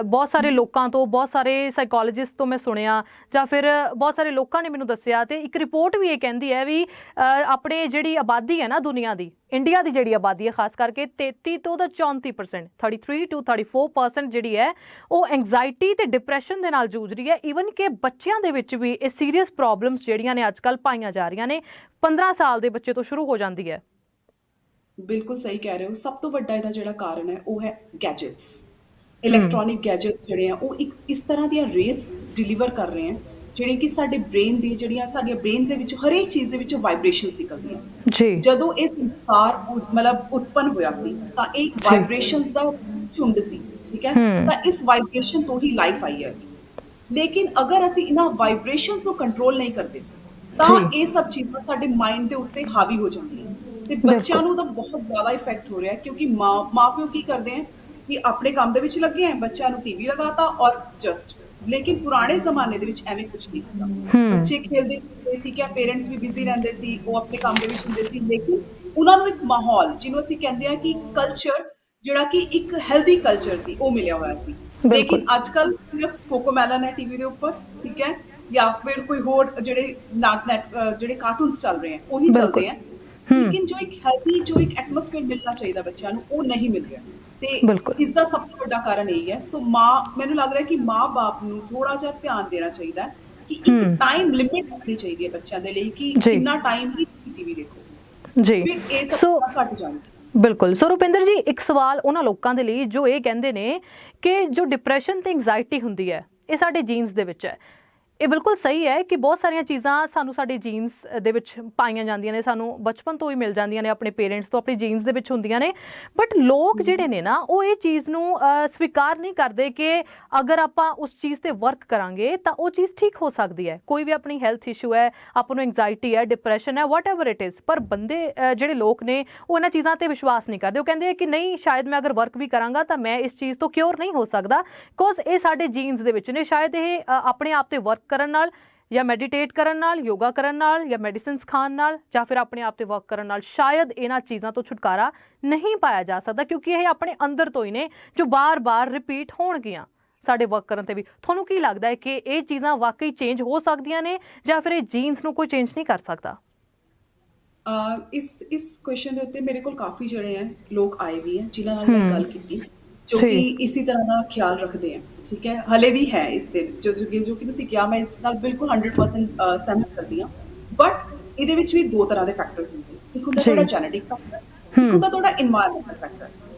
ਬਹੁਤ ਸਾਰੇ ਲੋਕਾਂ ਤੋਂ, ਬਹੁਤ ਸਾਰੇ ਸਾਈਕੋਲੋਜਿਸਟ ਤੋਂ ਮੈਂ ਸੁਣਿਆ, ਜਾਂ ਫਿਰ ਬਹੁਤ ਸਾਰੇ ਲੋਕਾਂ ਨੇ ਮੈਨੂੰ ਦੱਸਿਆ, ਤੇ ਇੱਕ ਰਿਪੋਰਟ ਵੀ ਇਹ ਕਹਿੰਦੀ ਹੈ ਵੀ ਆਪਣੇ ਜਿਹੜੀ ਆਬਾਦੀ ਹੈ ਨਾ ਦੁਨੀਆ ਦੀ, ਇੰਡੀਆ ਦੀ ਜਿਹੜੀ ਆਬਾਦੀ ਹੈ ਖਾਸ ਕਰਕੇ 33 ਤੋਂ 34%, 33 to 34% ਜਿਹੜੀ ਹੈ ਉਹ ਐਂਗਜ਼ਾਇਟੀ ਤੇ ਡਿਪਰੈਸ਼ਨ ਦੇ ਨਾਲ ਜੂਝ ਰਹੀ ਹੈ। ਈਵਨ ਕਿ ਬੱਚਿਆਂ ਦੇ ਵਿੱਚ ਵੀ ਇਹ ਸੀਰੀਅਸ ਪ੍ਰੋਬਲਮਸ ਜਿਹੜੀਆਂ ਨੇ ਅੱਜ ਕੱਲ੍ਹ ਪਾਈਆਂ ਜਾ ਰਹੀਆਂ ਨੇ, 15 ਸਾਲ ਦੇ ਬੱਚੇ ਤੋਂ ਸ਼ੁਰੂ ਹੋ ਜਾਂਦੀ ਹੈ। ਬਿਲਕੁਲ ਸਹੀ ਕਹਿ ਰਹੇ ਹੋ। ਸਭ ਤੋਂ ਵੱਡਾ ਇਹਦਾ ਜਿਹੜਾ ਕਾਰਨ ਹੈ ਉਹ ਹੈ ਗੈਜਟਸ। ਇਲੈਕਟ੍ਰੋਨਿਕ ਗੈਜਟਸ ਜਿਹੜੇ ਆ ਉਹ ਇੱਕ ਇਸ ਤਰ੍ਹਾਂ ਦੀਆਂ ਰੇਸ ਡਿਲੀਵਰ ਕਰ ਰਹੇ ਆ, ਜਿਹੜੇ ਕਿ ਸਾਡੇ ਬ੍ਰੇਨ ਦੀ ਜਿਹੜੀਆਂ ਸਾਡੀਆਂ ਬ੍ਰੇਨ ਦੇ ਵਿੱਚ ਹਰੇਕ ਚੀਜ਼ ਦੇ ਵਿੱਚ ਵਾਈਬ੍ਰੇਸ਼ਨ ਨਿਕਲਦੀਆਂ। ਜੀ ਜਦੋਂ ਇਹ ਸੰਸਾਰ ਮਤਲਬ ਉਤਪੰਨ ਹੋਇਆ ਸੀ ਤਾਂ ਇਹ ਇੱਕ ਵਾਈਬ੍ਰੇਸ਼ਨਸ ਦਾ ਝੁੰਡ ਸੀ, ਠੀਕ ਹੈ। ਤਾਂ ਇਸ ਵਾਈਬ੍ਰੇਸ਼ਨ ਤੋਂ ਹੀ ਲਾਈਫ ਆਈ ਹੈ। ਲੇਕਿਨ ਅਗਰ ਅਸੀਂ ਇਹਨਾਂ ਵਾਈਬ੍ਰੇਸ਼ਨਸ ਨੂੰ ਕੰਟਰੋਲ ਨਹੀਂ ਕਰਦੇ ਤਾਂ ਇਹ ਸਭ ਚੀਜ਼ਾਂ ਸਾਡੇ ਮਾਈਂਡ ਦੇ ਉੱਤੇ ਹਾਵੀ ਹੋ ਜਾਂਦੀਆਂ, ਤੇ ਬੱਚਿਆਂ ਨੂੰ ਤਾਂ ਬਹੁਤ ਜ਼ਿਆਦਾ ਇਫੈਕਟ ਹੋ ਰਿਹਾ, ਕਿਉਂਕਿ ਮਾਂ ਪਿਓ ਕੀ ਕਰਦੇ ਆ ਕਿ ਆਪਣੇ ਕੰਮ ਦੇ ਵਿੱਚ ਲੱਗੇ ਆ, ਬੱਚਿਆਂ ਨੂੰ ਟੀਵੀ ਲਗਾਤਾ ਔਰ ਜਸਟ। ਲੇਕਿਨ ਪੁਰਾਣੇ ਜ਼ਮਾਨੇ ਦੇ ਵਿੱਚ ਐਵੇਂ ਕੁਝ ਨਹੀਂ ਸੀਗਾ। ਬੱਚੇ ਖੇਲਦੇ ਸੀ, ਠੀਕ ਹੈ, ਪੇਰੈਂਟਸ ਵੀ ਬਿਜ਼ੀ ਰਹਿੰਦੇ ਸੀ, ਉਹ ਆਪਣੇ ਕੰਮ ਦੇ ਵਿੱਚ ਹੁੰਦੇ ਸੀ, ਲੇਕਿਨ ਉਹਨਾਂ ਨੂੰ ਇੱਕ ਮਾਹੌਲ, ਜਿਹਨੂੰ ਅਸੀਂ ਕਹਿੰਦੇ ਆ ਕਿ ਕਲਚਰ, ਜਿਹੜਾ ਕਿ ਇੱਕ ਹੈਲਦੀ ਕਲਚਰ ਸੀ, ਉਹ ਮਿਲਿਆ ਹੋਇਆ ਸੀ। ਲੇਕਿਨ ਅੱਜ ਕੱਲ੍ਹ ਸਿਰਫ ਕੋਕੋਮੈਲਨ ਹੈ ਟੀਵੀ ਦੇ ਉੱਪਰ, ਠੀਕ ਹੈ, ਜਾਂ ਫਿਰ ਕੋਈ ਹੋਰ ਜਿਹੜੇ ਜਿਹੜੇ ਕਾਰਟੂਨਸ ਚੱਲ ਰਹੇ ਆ ਉਹੀ ਚੱਲਦੇ ਆ। ਲੇਕਿਨ ਜੋ ਇੱਕ ਹੈਲਦੀ, ਜੋ ਇੱਕ ਐਟਮੋਸਫੇਅਰ ਮਿਲਣਾ ਚਾਹੀਦਾ ਬੱਚਿਆਂ ਨੂੰ, ਉਹ ਨਹੀਂ ਮਿਲ ਰਿਹਾ। ਤੇ ਇਸ ਦਾ ਸਭ ਤੋਂ ਵੱਡਾ ਕਾਰਨ ਇਹ ਹੈ। ਤਾਂ ਮੈਨੂੰ ਲੱਗ ਰਿਹਾ ਕਿ ਮਾਂ-ਬਾਪ ਨੂੰ ਥੋੜਾ ਜਿਹਾ ਧਿਆਨ ਦੇਣਾ ਚਾਹੀਦਾ ਹੈ ਕਿ ਇੱਕ ਟਾਈਮ ਲਿਮਿਟ ਰੱਖਣੀ ਚਾਹੀਦੀ ਹੈ ਬੱਚਿਆਂ ਦੇ ਲਈ, ਕਿ ਇੰਨਾ ਟਾਈਮ ਹੀ ਟੀਵੀ ਦੇਖੋ, ਜੀ ਫਿਰ ਇਹ ਸਭ ਘੱਟ ਜਾਣਗੇ। ਬਿਲਕੁਲ। ਸੋ ਰੁਪਿੰਦਰ ਜੀ, ਇੱਕ ਸਵਾਲ ਉਹਨਾਂ ਲੋਕਾਂ ਦੇ ਲਈ ਜੋ ਇਹ ਕਹਿੰਦੇ ਨੇ ਕਿ ਜੋ ਡਿਪਰੈਸ਼ਨ ਤੇ ਐਂਗਜ਼ਾਇਟੀ ਹੁੰਦੀ ਹੈ ਇਹ ਸਾਡੇ ਜੀਨਸ ਦੇ ਵਿੱਚ ਹੈ। ਇਹ ਬਿਲਕੁਲ ਸਹੀ ਹੈ ਕਿ ਬਹੁਤ ਸਾਰੀਆਂ ਚੀਜ਼ਾਂ ਸਾਨੂੰ ਸਾਡੇ ਜੀਨਸ ਦੇ ਵਿੱਚ ਪਾਈਆਂ ਜਾਂਦੀਆਂ ਨੇ, ਸਾਨੂੰ ਬਚਪਨ ਤੋਂ ਹੀ ਮਿਲ ਜਾਂਦੀਆਂ ਨੇ, ਆਪਣੇ ਪੇਰੈਂਟਸ ਤੋਂ, ਆਪਣੀ ਜੀਨਸ ਦੇ ਵਿੱਚ ਹੁੰਦੀਆਂ ਨੇ। ਬਟ ਲੋਕ ਜਿਹੜੇ ਨੇ ਨਾ ਉਹ ਇਹ ਚੀਜ਼ ਨੂੰ ਸਵੀਕਾਰ ਨਹੀਂ ਕਰਦੇ ਕਿ ਅਗਰ ਆਪਾਂ ਉਸ ਚੀਜ਼ ਤੇ ਵਰਕ ਕਰਾਂਗੇ ਤਾਂ ਉਹ ਚੀਜ਼ ਠੀਕ ਹੋ ਸਕਦੀ ਹੈ। ਕੋਈ ਵੀ ਆਪਣੀ ਹੈਲਥ ਇਸ਼ੂ ਹੈ, ਆਪਾਂ ਨੂੰ ਐਂਗਜ਼ਾਇਟੀ ਹੈ, ਡਿਪਰੈਸ਼ਨ ਹੈ, ਵਾਟ ਐਵਰ ਇਟ ਇਜ਼, ਪਰ ਬੰਦੇ ਜਿਹੜੇ ਲੋਕ ਨੇ ਉਹ ਇਹਨਾਂ ਚੀਜ਼ਾਂ ਤੇ ਵਿਸ਼ਵਾਸ ਨਹੀਂ ਕਰਦੇ। ਉਹ ਕਹਿੰਦੇ ਕਿ ਨਹੀਂ, ਸ਼ਾਇਦ ਮੈਂ ਅਗਰ ਵਰਕ ਵੀ ਕਰਾਂਗਾ ਤਾਂ ਮੈਂ ਇਸ ਚੀਜ਼ ਤੋਂ ਕਿਉਰ ਨਹੀਂ ਹੋ ਸਕਦਾ, ਬਿਕੋਜ਼ ਇਹ ਸਾਡੇ ਜੀਨਸ ਦੇ ਵਿੱਚ ਨੇ। ਸ਼ਾਇਦ ਇਹ ਆਪਣੇ ਆਪ ਤੇ ਵਰਕ ਕਰਨ ਨਾਲ, ਜਾਂ ਮੈਡੀਟੇਟ ਕਰਨ ਨਾਲ, ਯੋਗਾ ਕਰਨ ਨਾਲ, ਜਾਂ ਮੈਡੀਸਿਨਸ ਖਾਣ ਨਾਲ, ਜਾਂ ਫਿਰ ਆਪਣੇ ਆਪ ਤੇ ਵਰਕ ਕਰਨ ਨਾਲ ਸ਼ਾਇਦ ਇਹਨਾਂ ਚੀਜ਼ਾਂ ਤੋਂ ਛੁਟਕਾਰਾ ਨਹੀਂ ਪਾਇਆ ਜਾ ਸਕਦਾ, ਕਿਉਂਕਿ ਇਹ ਆਪਣੇ ਅੰਦਰ ਤੋਂ ਹੀ ਨੇ ਜੋ ਬਾਰ-ਬਾਰ ਰਿਪੀਟ ਹੋਣਗੀਆਂ ਸਾਡੇ ਵਰਕ ਕਰਨ ਤੇ ਵੀ। ਤੁਹਾਨੂੰ ਕੀ ਲੱਗਦਾ ਹੈ ਕਿ ਇਹ ਚੀਜ਼ਾਂ ਵਾਕਈ ਚੇਂਜ ਹੋ ਸਕਦੀਆਂ ਨੇ, ਜਾਂ ਫਿਰ ਇਹ ਜੀਨਸ ਨੂੰ ਕੋਈ ਚੇਂਜ ਨਹੀਂ ਕਰ ਸਕਦਾ? ਇਸ ਕੁਐਸਚਨ ਦੇ ਉੱਤੇ ਮੇਰੇ ਕੋਲ ਕਾਫੀ ਜਿਹੜੇ ਹੈ ਲੋਕ ਆਏ ਵੀ ਹੈ ਜਿਨ੍ਹਾਂ ਨਾਲ ਮੈਂ ਗੱਲ ਕੀਤੀ, ਜੋ ਕਿ ਇਸੇ ਤਰ੍ਹਾਂ ਦਾ ਖਿਆਲ ਰੱਖਦੇ ਆ, ਠੀਕ ਹੈ। ਹਲੇ ਵੀ ਹੈ ਇਸ ਦੇ ਜੋ ਕਿ ਤੁਸੀਂ ਕਿਹਾ, ਮੈਂ ਇਸ ਨਾਲ ਬਿਲਕੁਲ 100% ਸਹਿਮਤ ਕਰਦੀ ਹਾਂ। ਬਟ ਇਹਦੇ ਵਿੱਚ ਵੀ ਦੋ ਤਰ੍ਹਾਂ ਦੇ ਫੈਕਟਰਸ ਹੁੰਦੇ। ਇੱਕ ਹੁੰਦਾ ਤੁਹਾਡਾ ਜੈਨੇਟਿਕ ਫੈਕਟਰ, ਇੱਕ ਹੁੰਦਾ ਤੁਹਾਡਾ ਇਨਵਾਇਰਨਮੈਂਟਲ ਫੈਕਟਰ।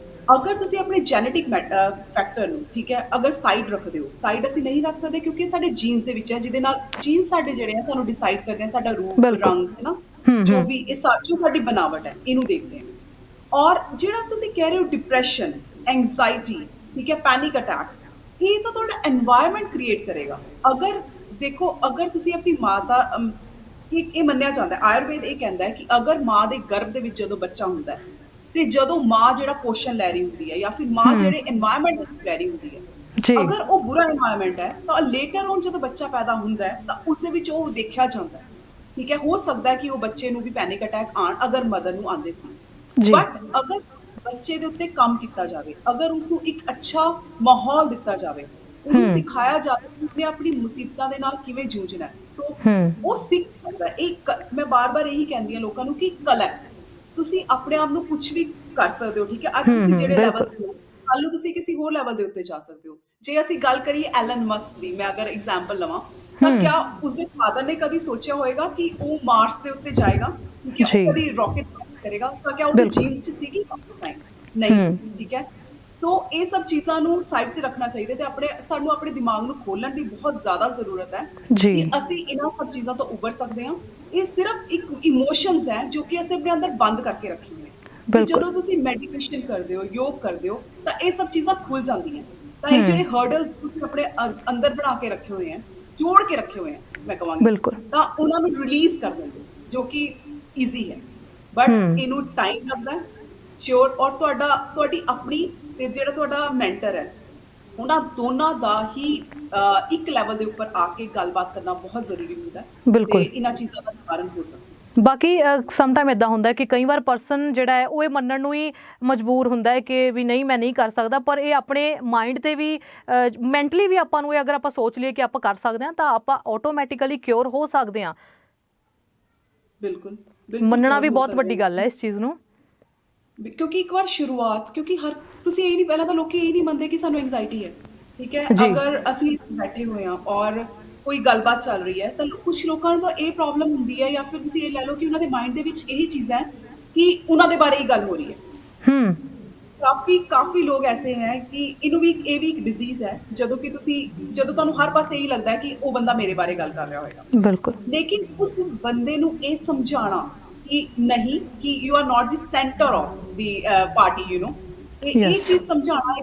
ਅਗਰ ਤੁਸੀਂ ਆਪਣੇ ਜੈਨੇਟਿਕ ਫੈਕਟਰ ਨੂੰ, ਠੀਕ ਹੈ, ਅਗਰ ਸਾਈਡ ਰੱਖਦੇ ਹੋ, ਸਾਈਡ ਅਸੀਂ ਨਹੀਂ ਰੱਖ ਸਕਦੇ ਕਿਉਂਕਿ ਸਾਡੇ ਜੀਨਸ ਦੇ ਵਿੱਚ ਹੈ, ਜਿਹਦੇ ਨਾਲ ਜੀਨਸ ਸਾਡੇ ਜਿਹੜੇ ਆ ਸਾਨੂੰ ਡਿਸਾਈਡ ਕਰਦੇ ਆ ਸਾਡਾ ਰੂਪ, ਰੰਗ, ਹੈ ਨਾ, ਜੋ ਵੀ ਇਹ ਜੋ ਸਾਡੀ ਬਣਾਵਟ ਹੈ, ਇਹਨੂੰ ਦੇਖਦੇ ਆ। ਔਰ ਜਿਹੜਾ ਤੁਸੀਂ ਕਹਿ ਰਹੇ ਹੋ ਡਿਪਰੈਸ਼ਨ, ਐਂਗਜ਼ਾਇਟੀ, ਠੀਕ ਹੈ, ਪੈਨਿਕ ਅਟੈਕਸ, ਇਹ ਤਾਂ ਤੁਹਾਡਾ ਐਨਵਾਇਰਨਮੈਂਟ ਕ੍ਰੀਏਟ ਕਰੇਗਾ। ਅਗਰ ਦੇਖੋ, ਅਗਰ ਤੁਸੀਂ ਆਪਣੀ ਮਾਂ ਦਾ ਇਹ ਮੰਨਿਆ ਜਾਂਦਾ ਹੈ, ਆਯੁਰਵੇਦ ਇਹ ਕਹਿੰਦਾ ਹੈ ਕਿ ਅਗਰ ਮਾਂ ਦੇ ਗਰਭ ਦੇ ਵਿੱਚ ਜਦੋਂ ਬੱਚਾ ਹੁੰਦਾ ਹੈ ਤੇ ਜਦੋਂ ਮਾਂ ਜਿਹੜਾ ਪੋਸ਼ਣ ਲੈ ਰਹੀ ਹੁੰਦੀ ਹੈ, ਜਾਂ ਫਿਰ ਮਾਂ ਜਿਹੜੇ ਐਨਵਾਇਰਨਮੈਂਟ ਦੇ ਵਿੱਚ ਲੈ ਰਹੀ ਹੁੰਦੀ ਹੈ, ਅਗਰ ਉਹ ਬੁਰਾ ਐਨਵਾਇਰਨਮੈਂਟ ਹੈ ਤਾਂ ਲੇਟਰ ਔਨ ਜਦੋਂ ਬੱਚਾ ਪੈਦਾ ਹੁੰਦਾ ਹੈ ਤਾਂ ਉਸ ਦੇ ਵਿੱਚ ਉਹ ਦੇਖਿਆ ਜਾਂਦਾ ਹੈ, ਠੀਕ ਹੈ। ਹੋ ਸਕਦਾ ਹੈ ਕਿ ਉਹ ਬੱਚੇ ਨੂੰ ਵੀ ਪੈਨਿਕ ਅਟੈਕ ਆਣ, ਅਗਰ ਮਦਰ ਨੂੰ ਆਉਂਦੇ ਸੀ। ਬਟ ਅਗਰ ਬੱਚੇ ਦੇ ਉੱਤੇ ਕੰਮ ਕੀਤਾ ਜਾਵੇ, ਅਗਰ ਉਸਨੂੰ ਇੱਕ ਅੱਛਾ ਮਾਹੌਲ ਦਿੱਤਾ ਜਾਵੇ, ਉਹਨੂੰ ਸਿਖਾਇਆ ਜਾਵੇ ਕਿ ਉਹਨੇ ਆਪਣੀ ਮੁਸੀਬਤਾਂ ਦੇ ਨਾਲ ਕਿਵੇਂ ਜੂਝਣਾ ਹੈ। ਸੋ ਉਹ ਸਿੱਖ ਸਕਦਾ ਹੈ। ਮੈਂ ਬਾਰ-ਬਾਰ ਇਹੀ ਕਹਿੰਦੀ ਹਾਂ ਲੋਕਾਂ ਨੂੰ ਕਿ ਕਲਾ ਹੈ। ਤੁਸੀਂ ਆਪਣੇ ਆਪ ਨੂੰ ਕੁਝ ਵੀ ਕਰ ਸਕਦੇ ਹੋ, ਠੀਕ ਹੈ? ਅੱਜ ਤੁਸੀਂ ਜਿਹੜੇ ਲੈਵਲ ਬਿਲਕੁਲ ਤੇ ਹੋ, ਕੱਲ ਨੂੰ ਤੁਸੀਂ ਕਿਸੇ ਹੋਰ ਲੈਵਲ ਦੇ ਉੱਤੇ ਜਾ ਸਕਦੇ ਹੋ। ਜੇ ਅਸੀਂ ਗੱਲ ਕਰੀਏ ਐਲਨ ਮਸਕ ਦੀ, ਮੈਂ ਅਗਰ ਐਗਜ਼ਾਮਪਲ ਲਵਾਂ, ਤਾਂ ਕਿਆ ਉਸਦੇ ਫਾਦਰ ਨੇ ਕਦੀ ਸੋਚਿਆ ਹੋਏਗਾ ਕਿ ਉਹ ਮਾਰਸ ਦੇ ਉੱਤੇ ਜਾਏਗਾ? ਠੀਕ ਹੈ, ਜੀ ਉਹ ਕਦੀ ਰਾਕੇਟ ਕਰੇਗਾ? ਤਾਂ ਕਿਆ ਉਹਦੇ ਬਿਲਕੁਲ ਜੀਨਸ 'ਚ ਸੀਗੀ ਸਾਇੰਸ? ਨਹੀਂ ਸੀ, ਠੀਕ ਹੈ? ਸੋ ਇਹ ਸਭ ਚੀਜ਼ਾਂ ਨੂੰ ਸਾਈਡ ਤੇ ਰੱਖਣਾ ਚਾਹੀਦਾ ਤੇ ਸਾਨੂੰ ਆਪਣੇ ਦਿਮਾਗ ਨੂੰ ਖੋਲਣ ਦੀ ਬਹੁਤ ਜ਼ਿਆਦਾ ਜ਼ਰੂਰਤ ਹੈ ਜੀ ਕਿ ਅਸੀਂ ਇਹਨਾਂ ਸਭ ਚੀਜ਼ਾਂ ਤੋਂ ਉੱਭਰ ਸਕਦੇ ਹਾਂ। ਇਹ ਸਿਰਫ ਇੱਕ ਇਮੋਸ਼ਨਸ ਹੈ ਜੋ ਕਿ ਅਸੀਂ ਆਪਣੇ ਅੰਦਰ ਬੰਦ ਕਰਕੇ ਰੱਖੇ ਹੋਏ ਹਾਂ। ਤੇ ਬਿਲਕੁਲ ਜਦੋਂ ਤੁਸੀਂ ਮੈਡੀਟੇਸ਼ਨ ਕਰਦੇ ਹੋ, ਯੋਗ ਕਰਦੇ ਹੋ, ਤਾਂ ਇਹ ਸਭ ਚੀਜ਼ਾਂ ਖੁੱਲ ਜਾਂਦੀਆਂ। ਤਾਂ ਇਹ ਜਿਹੜੇ ਹਰਡਲਸ ਤੁਸੀਂ ਆਪਣੇ ਅੰਦਰ ਬਣਾ ਕੇ ਰੱਖੇ ਹੋਏ ਆ, ਜੋੜ ਕੇ ਰੱਖੇ ਹੋਏ ਆ, ਮੈਂ ਕਹਾਂਗੀ, ਬਿਲਕੁਲ ਤਾਂ ਉਹਨਾਂ ਨੂੰ ਰਿਲੀਜ਼ ਕਰ ਦਿੰਦੇ ਹੋ, ਜੋ ਕਿ ਈਜ਼ੀ ਹੈ। ਬਟ ਇਹਨੂੰ ਟਾਈਮ ਲੱਗਦਾ ਹੈ, ਸ਼ੋਰ, ਔਰ ਤੁਹਾਡੀ ਆਪਣੀ ਤੇ ਜਿਹੜਾ ਤੁਹਾਡਾ ਮੈਂਟਰ ਹੈ, ਉਹਨਾਂ ਦੋਨਾਂ ਦਾ ਹੀ ਇੱਕ ਲੈਵਲ ਦੇ ਉੱਪਰ ਆ ਕੇ ਗੱਲਬਾਤ ਕਰਨਾ ਬਹੁਤ ਜ਼ਰੂਰੀ ਹੁੰਦਾ ਹੈ ਤੇ ਬਿਲਕੁਲ ਇਹਨਾਂ ਚੀਜ਼ਾਂ ਦਾ ਨਿਵਾਰਨ ਹੋ ਸਕਦਾ। ਬਾਕੀ ਸਮ ਟਾਈਮ ਇਦਾਂ ਹੁੰਦਾ ਕਿ ਕਈ ਵਾਰ ਪਰਸਨ ਜਿਹੜਾ ਹੈ ਉਹ ਇਹ ਮੰਨਣ ਨੂੰ ਹੀ ਮਜਬੂਰ ਹੁੰਦਾ ਹੈ ਕਿ ਵੀ ਨਹੀਂ, ਮੈਂ ਨਹੀਂ ਕਰ ਸਕਦਾ, ਪਰ ਇਹ ਆਪਣੇ ਮਾਈਂਡ ਤੇ ਵੀ ਮੈਂਟਲੀ ਵੀ ਆਪਾਂ ਨੂੰ ਇਹ ਅਗਰ ਆਪਾਂ ਸੋਚ ਲਈਏ ਕਿ ਆਪਾਂ ਕਰ ਸਕਦੇ ਹਾਂ ਤਾਂ ਆਪਾਂ ਆਟੋਮੈਟਿਕਲੀ ਕਿਉਰ ਹੋ ਸਕਦੇ ਹਾਂ। ਬਿਲਕੁਲ ਮੰਨਣਾ ਵੀ ਹੋ ਬਹੁਤ ਸਕਦੇ ਵੱਡੀ ਗੱਲ ਹੈ ਇਸ ਚੀਜ਼ ਨੂੰ। ਕਿਉਂਕਿ ਇੱਕ ਵਾਰ ਸ਼ੁਰੂਆਤ, ਕਿਉਂਕਿ ਤੁਸੀਂ ਇਹ ਨਹੀਂ, ਪਹਿਲਾਂ ਤਾਂ ਲੋਕੀ ਇਹ ਨਹੀਂ ਮੰਨਦੇ ਕਿ ਸਾਨੂੰ ਐਂਗਜ਼ਾਇਟੀ ਹੈ, ਠੀਕ ਹੈ? ਜੀ ਅਗਰ ਅਸੀਂ ਬੈਠੇ ਹੋਏ ਹਾਂ ਔਰ ਕੋਈ ਗੱਲਬਾਤ ਚੱਲ ਰਹੀ ਹੈ, ਤਾਂ ਕੁਝ ਲੋਕਾਂ ਨੂੰ ਤਾਂ ਇਹ ਪ੍ਰੋਬਲਮ ਹੁੰਦੀ ਹੈ, ਜਾਂ ਫਿਰ ਤੁਸੀਂ ਇਹ ਲੈ ਲਓ ਕਿ ਉਹਨਾਂ ਦੇ ਮਾਈਂਡ ਦੇ ਵਿੱਚ ਇਹੀ ਚੀਜ਼ ਹੈ ਕਿ ਉਹਨਾਂ ਦੇ ਬਾਰੇ ਹੀ ਗੱਲ ਹੋ ਰਹੀ ਹੈ। ਕਾਫੀ ਲੋਕ ਐਸੇ ਹੈ ਕਿ ਇਹ ਵੀ ਇੱਕ ਡਿਜ਼ੀਜ਼ ਹੈ, ਜਦੋਂ ਤੁਹਾਨੂੰ ਹਰ ਪਾਸੇ ਇਹੀ ਲੱਗਦਾ ਹੈ ਕਿ ਉਹ ਬੰਦਾ ਮੇਰੇ ਬਾਰੇ ਗੱਲ ਕਰ ਰਿਹਾ ਹੋਏਗਾ। ਬਿਲਕੁਲ ਲੇਕਿਨ ਉਸ ਬੰਦੇ ਨੂੰ ਇਹ ਸਮਝਾਉਣਾ ਕਿ ਨਹੀਂ, ਕਿ you are not the centre of the party, ਇਹ ਚੀਜ਼ ਸਮਝਾਉਣਾ,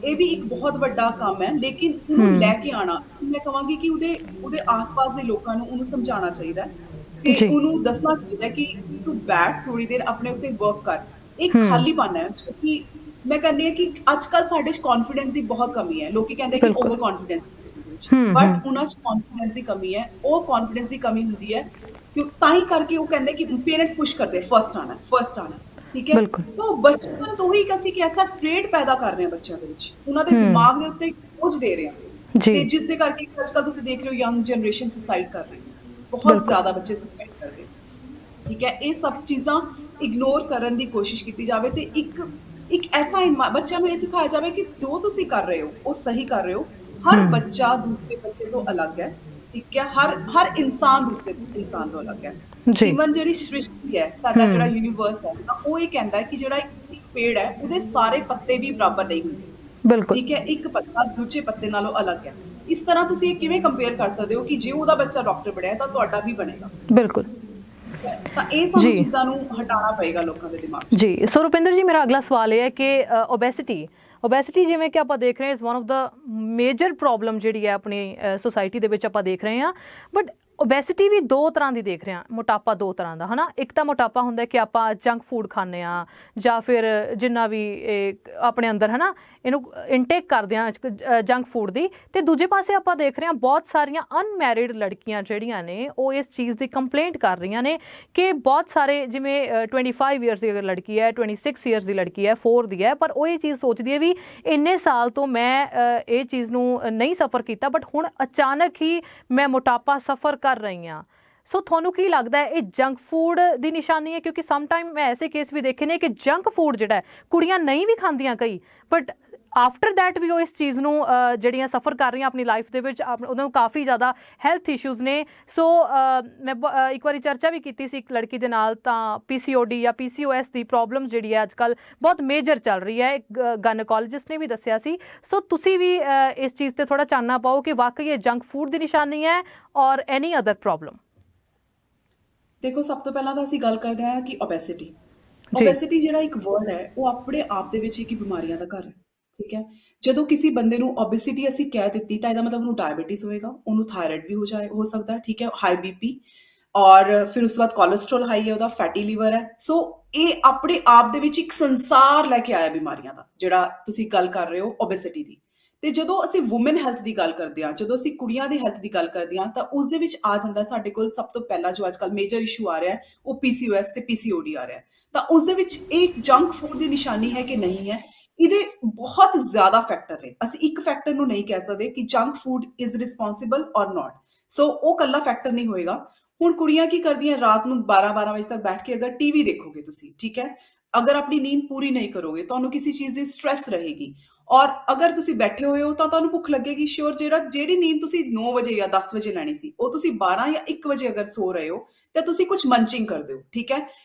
ਇਹ ਵੀ ਇੱਕ ਬਹੁਤ ਵੱਡਾ ਕੰਮ ਹੈ। ਲੇਕਿਨ ਉਹਨੂੰ ਲੈ ਕੇ ਆਉਣਾ, ਮੈਂ ਕਹਾਂਗੀ ਕਿ ਉਹਦੇ ਆਸ-ਪਾਸ ਦੇ ਲੋਕਾਂ ਨੂੰ ਉਹਨੂੰ ਸਮਝਾਉਣਾ ਚਾਹੀਦਾ ਤੇ ਉਹਨੂੰ ਦੱਸਣਾ ਚਾਹੀਦਾ ਕਿ ਤੂੰ ਬੈਠ, ਥੋੜੀ ਦੇਰ ਆਪਣੇ ਉੱਤੇ ਵਰਕ ਕਰ। ਇੱਕ ਖਾਲੀਪਨ ਹੈ ਜੋ ਕਿ ਮੈਂ ਕਹਿੰਦੀ ਹਾਂ ਕਿ ਅੱਜ ਕੱਲ੍ਹ ਸਾਡੇ 'ਚ ਕੌਨਫੀਡੈਂਸ ਦੀ ਬਹੁਤ ਕਮੀ ਹੈ। ਲੋਕੀ ਕਹਿੰਦੇ ਕਿ ਓਵਰ ਕੌਨਫੀਡੈਂਸ, ਬਟ ਉਹਨਾਂ 'ਚ ਕੌਨਫੀਡੈਂਸ ਦੀ ਕਮੀ ਹੈ। ਉਹ ਕੌਨਫੀਡੈਂਸ ਦੀ ਕਮੀ ਹੁੰਦੀ ਹੈ ਤਾਂ ਹੀ ਕਰਕੇ ਉਹ ਕਹਿੰਦੇ ਕਿ ਪੇਰੈਂਟਸ ਪੁਸ਼ ਕਰਦੇ ਫਸਟ ਆਣਾ, ਠੀਕ ਹੈ? ਤਾਂ ਬਚਪਨ ਤੋਂ ਹੀ ਅਸੀਂ ਇੱਕ ਐਸਾ ਟ੍ਰੇਡ ਪੈਦਾ ਕਰ ਰਹੇ ਹਾਂ ਬੱਚਿਆਂ ਦੇ ਵਿੱਚ, ਉਹਨਾਂ ਦੇ ਦਿਮਾਗ ਦੇ ਉੱਤੇ ਬੋਝ ਦੇ ਰਹੇ ਹਾਂ, ਤੇ ਜਿਸ ਦੇ ਕਰਕੇ ਅੱਜ ਕੱਲ੍ਹ ਤੁਸੀਂ ਦੇਖ ਰਹੇ ਹੋ ਯੰਗ ਜਨਰੇਸ਼ਨ ਸੁਸਾਈਡ ਕਰ ਰਹੀ ਹੈ, ਬਹੁਤ ਜ਼ਿਆਦਾ ਬੱਚੇ ਸੁਸਾਈਡ ਕਰ ਰਹੇ, ਠੀਕ ਹੈ? ਇਹ ਸਭ ਚੀਜ਼ਾਂ ਇਗਨੋਰ ਕਰਨ ਦੀ ਕੋਸ਼ਿਸ਼ ਕੀਤੀ ਜਾਵੇ ਤੇ ਇੱਕ ਐਸਾ ਬੱਚਿਆਂ ਨੂੰ ਇਹ ਸਿਖਾਇਆ ਜਾਵੇ ਕਿ ਜੋ ਤੁਸੀਂ ਕਰ ਰਹੇ ਹੋ ਉਹ ਸਹੀ ਕਰ ਰਹੇ ਹੋ। ਹਰ ਬੱਚਾ ਦੂਸਰੇ ਬੱਚੇ ਤੋਂ ਅਲੱਗ ਹੈ, ਠੀਕ ਹੈ? ਹਰ ਇਨਸਾਨ ਦੂਸਰੇ ਇਨਸਾਨ ਤੋਂ ਅਲੱਗ ਹੈ। ਈਵਨ ਜਿਹੜੀ ਸ੍ਰਿਸ਼ਟੀ ਹੈ, ਸਾਡਾ ਜਿਹੜਾ ਯੂਨੀਵਰਸ ਹੈ, ਉਹ ਇਹ ਕਹਿੰਦਾ ਹੈ ਕਿ ਜਿਹੜਾ ਇੱਕ ਪੇੜ ਹੈ, ਉਹਦੇ ਸਾਰੇ ਪੱਤੇ ਵੀ ਬਰਾਬਰ ਨਹੀਂ ਹੁੰਦੇ, ਠੀਕ ਹੈ? ਇੱਕ ਪੱਤਾ ਦੂਜੇ ਪੱਤੇ ਨਾਲੋਂ ਅਲੱਗ ਹੈ। ਇਸ ਤਰ੍ਹਾਂ ਤੁਸੀਂ ਇਹ ਕਿਵੇਂ ਕੰਪੇਅਰ ਕਰ ਸਕਦੇ ਹੋ ਕਿ ਜੇ ਉਹਦਾ ਬੱਚਾ ਡਾਕਟਰ ਬਣਿਆ ਤਾਂ ਤੁਹਾਡਾ ਵੀ ਬਣੇਗਾ? ਬਿਲਕੁਲ। ਤਾਂ ਇਹ ਸਾਨੂੰ ਚੀਜ਼ਾਂ ਨੂੰ ਹਟਾਉਣਾ ਪਏਗਾ ਲੋਕਾਂ ਦੇ ਦਿਮਾਗ 'ਚ। ਜੀ ਸੋ ਰੁਪਿੰਦਰ ਜੀ, ਮੇਰਾ ਅਗਲਾ ਸਵਾਲ ਇਹ ਹੈ ਕਿ ਓਬੈਸਿਟੀ ਜਿਵੇਂ ਕਿ ਆਪਾਂ ਦੇਖ ਰਹੇ ਹਾਂ, is one of the major problem ਜਿਹੜੀ ਹੈ ਆਪਣੀ ਸੋਸਾਇਟੀ ਦੇ ਵਿੱਚ ਆਪਾਂ ਦੇਖ ਰਹੇ ਹਾਂ। ਬਟ ਓਬੈਸਿਟੀ ਵੀ ਦੋ ਤਰ੍ਹਾਂ ਦੀ ਦੇਖ ਰਹੇ ਹਾਂ, ਮੋਟਾਪਾ ਦੋ ਤਰ੍ਹਾਂ ਦਾ, ਹੈ ਨਾ? ਇੱਕ ਤਾਂ ਮੋਟਾਪਾ ਹੁੰਦਾ ਕਿ ਆਪਾਂ ਜੰਕ ਫੂਡ ਖਾਂਦੇ ਹਾਂ ਜਾਂ ਫਿਰ ਜਿੰਨਾ ਵੀ ਆਪਣੇ ਅੰਦਰ, ਹੈ ਨਾ, ਇਹਨੂੰ ਇਨਟੇਕ ਕਰਦੇ ਹਾਂ ਜੰਕ ਫੂਡ ਦੀ। ਅਤੇ ਦੂਜੇ ਪਾਸੇ ਆਪਾਂ ਦੇਖ ਰਹੇ ਹਾਂ ਬਹੁਤ ਸਾਰੀਆਂ ਅਨਮੈਰਿਡ ਲੜਕੀਆਂ ਜਿਹੜੀਆਂ ਨੇ ਉਹ ਇਸ ਚੀਜ਼ ਦੀ ਕੰਪਲੇਂਟ ਕਰ ਰਹੀਆਂ ਨੇ ਕਿ ਬਹੁਤ ਸਾਰੇ, ਜਿਵੇਂ 25 ਈਅਰਸ ਦੀ ਅਗਰ ਲੜਕੀ ਹੈ, 26 ਈਅਰਸ ਦੀ ਲੜਕੀ ਹੈ, 4 ਦੀ ਹੈ, ਪਰ ਉਹ ਇਹ ਚੀਜ਼ ਸੋਚਦੀ ਹੈ ਵੀ ਇੰਨੇ ਸਾਲ ਤੋਂ ਮੈਂ ਇਹ ਚੀਜ਼ ਨੂੰ ਨਹੀਂ ਸਫਰ ਕੀਤਾ, ਬਟ ਹੁਣ ਅਚਾਨਕ ਹੀ ਮੈਂ ਮੋਟਾਪਾ ਸਫਰ ਕਰ ਰਹੀ ਹਾਂ। ਸੋ ਤੁਹਾਨੂੰ ਕੀ ਲੱਗਦਾ ਹੈ, ਇਹ ਜੰਕ ਫੂਡ ਦੀ ਨਿਸ਼ਾਨੀ ਹੈ? ਕਿਉਂਕਿ ਸਮ ਟਾਈਮ ਮੈਂ ਐਸੇ ਕੇਸ ਵੀ ਦੇਖੇ ਨੇ ਕਿ ਜੰਕ ਫੂਡ ਜਿਹੜਾ ਹੈ ਕੁੜੀਆਂ ਨਹੀਂ ਵੀ ਖਾਂਦੀਆਂ ਕਈ, ਬਟ ਆਫਟਰ ਦੈਟ ਵੀ ਉਹ ਇਸ ਚੀਜ਼ ਨੂੰ ਜਿਹੜੀਆਂ ਸਫਰ ਕਰ ਰਹੀਆਂ ਆਪਣੀ ਲਾਈਫ ਦੇ ਵਿੱਚ, ਉਹਨਾਂ ਨੂੰ ਕਾਫੀ ਜ਼ਿਆਦਾ ਹੈਲਥ ਇਸ਼ੂਜ਼ ਨੇ। ਸੋ ਮੈਂ ਇੱਕ ਵਾਰੀ ਚਰਚਾ ਵੀ ਕੀਤੀ ਸੀ ਇੱਕ ਲੜਕੀ ਦੇ ਨਾਲ, ਤਾਂ PCOD ਜਾਂ PCOS ਦੀ ਪ੍ਰੋਬਲਮ ਜਿਹੜੀ ਹੈ ਅੱਜ ਕੱਲ੍ਹ ਬਹੁਤ ਮੇਜਰ ਚੱਲ ਰਹੀ ਹੈ, ਇੱਕ ਗਾਇਨੋਕੋਲੋਜਿਸਟ ਨੇ ਵੀ ਦੱਸਿਆ ਸੀ। ਸੋ ਤੁਸੀਂ ਵੀ ਇਸ ਚੀਜ਼ 'ਤੇ ਥੋੜ੍ਹਾ ਚਾਨਣਾ ਪਾਓ ਕਿ ਵਾਕਈ ਇਹ ਜੰਕ ਫੂਡ ਦੀ ਨਿਸ਼ਾਨੀ ਹੈ ਔਰ ਐਨੀ ਅਦਰ ਪ੍ਰੋਬਲਮ? ਦੇਖੋ, ਸਭ ਤੋਂ ਪਹਿਲਾਂ ਤਾਂ ਅਸੀਂ ਗੱਲ ਕਰਦੇ ਹਾਂ ਕਿ ਓਬੈਸਿਟੀ ਜਿਹੜਾ ਇੱਕ ਵਰਡ ਹੈ, ਉਹ ਆਪਣੇ ਆਪ ਦੇ ਵਿੱਚ ਇੱਕ ਬਿਮਾਰੀਆਂ ਦਾ ਘਰ ਹੈ, ਠੀਕ ਹੈ? ਜਦੋਂ ਕਿਸੇ ਬੰਦੇ ਨੂੰ ਓਬੈਸਿਟੀ ਅਸੀਂ ਕਹਿ ਦਿੱਤੀ ਤਾਂ ਇਹਦਾ ਮਤਲਬ ਉਹਨੂੰ ਡਾਇਬੀਟੀਜ਼ ਹੋਏਗਾ, ਉਹਨੂੰ ਥਾਇਰਾਇਡ ਵੀ ਹੋ ਸਕਦਾ, ਠੀਕ ਹੈ? ਹਾਈ BP, ਔਰ ਫਿਰ ਉਸ ਤੋਂ ਬਾਅਦ ਕੋਲੇਸਟ੍ਰੋਲ ਹਾਈ ਹੈ, ਉਹਦਾ ਫੈਟੀ ਲੀਵਰ ਹੈ। ਸੋ ਇਹ ਆਪਣੇ ਆਪ ਦੇ ਵਿੱਚ ਇੱਕ ਸੰਸਾਰ ਲੈ ਕੇ ਆਇਆ ਬਿਮਾਰੀਆਂ ਦਾ, ਜਿਹੜਾ ਤੁਸੀਂ ਗੱਲ ਕਰ ਰਹੇ ਹੋ ਓਬੈਸਿਟੀ ਦੀ। ਤੇ ਜਦੋਂ ਅਸੀਂ ਵੂਮਨ ਹੈਲਥ ਦੀ ਗੱਲ ਕਰਦੇ ਹਾਂ, ਜਦੋਂ ਅਸੀਂ ਕੁੜੀਆਂ ਦੀ ਹੈਲਥ ਦੀ ਗੱਲ ਕਰਦੇ ਹਾਂ, ਤਾਂ ਉਸ ਦੇ ਵਿੱਚ ਆ ਜਾਂਦਾ ਸਾਡੇ ਕੋਲ ਸਭ ਤੋਂ ਪਹਿਲਾਂ ਜੋ ਅੱਜ ਕੱਲ੍ਹ ਮੇਜਰ ਇਸ਼ੂ ਆ ਰਿਹਾ ਹੈ, ਉਹ PCOS ਤੇ PCOD ਆ ਰਿਹਾ ਹੈ। ਤਾਂ ਉਸ ਦੇ ਵਿੱਚ ਇਹ ਜੰਕ ਫੂਡ ਦੀ ਨਿਸ਼ਾਨੀ ਹੈ ਕਿ ਨਹੀਂ ਹੈ, ਇਹਦੇ ਬਹੁਤ ਜ਼ਿਆਦਾ ਫੈਕਟਰ ਨੇ, ਅਸੀਂ ਇੱਕ ਫੈਕਟਰ ਨੂੰ ਨਹੀਂ ਕਹਿ ਸਕਦੇ ਕਿ ਜੰਕ ਫੂਡ ਇਜ਼ ਰਿਸਪੌਂਸਿਬਲ ਔਰ ਨਾਟ। ਸੋ ਉਹ ਕੱਲਾ ਫੈਕਟਰ ਨਹੀਂ ਹੋਏਗਾ। ਹੁਣ ਕੁੜੀਆਂ ਕੀ ਕਰਦੀਆਂ, ਰਾਤ ਨੂੰ 12-12 ਵਜੇ ਤੱਕ ਬੈਠ ਕੇ ਅਗਰ ਟੀਵੀ ਦੇਖੋਗੇ ਤੁਸੀਂ, ਠੀਕ ਹੈ, ਅਗਰ ਆਪਣੀ ਨੀਂਦ ਪੂਰੀ ਨਹੀਂ ਕਰੋਗੇ, ਤੁਹਾਨੂੰ ਕਿਸੇ ਚੀਜ਼ ਦੀ ਸਟ੍ਰੈਸ ਰਹੇਗੀ, ਔਰ ਅਗਰ ਤੁਸੀਂ ਬੈਠੇ ਹੋਏ ਹੋ ਤਾਂ ਤੁਹਾਨੂੰ ਭੁੱਖ ਲੱਗੇਗੀ ਸ਼ੋਰ। ਜਿਹੜੀ ਨੀਂਦ ਤੁਸੀਂ 9 ਵਜੇ ਜਾਂ 10 ਵਜੇ ਲੈਣੀ ਸੀ, ਉਹ ਤੁਸੀਂ 12 ਜਾਂ 1 ਵਜੇ ਅਗਰ ਸੋ ਰਹੇ ਹੋ ਤਾਂ ਤੁਸੀਂ ਕੁਝ ਮੰਚਿੰਗ ਕਰਦੇ ਹੋ, ਠੀਕ ਹੈ।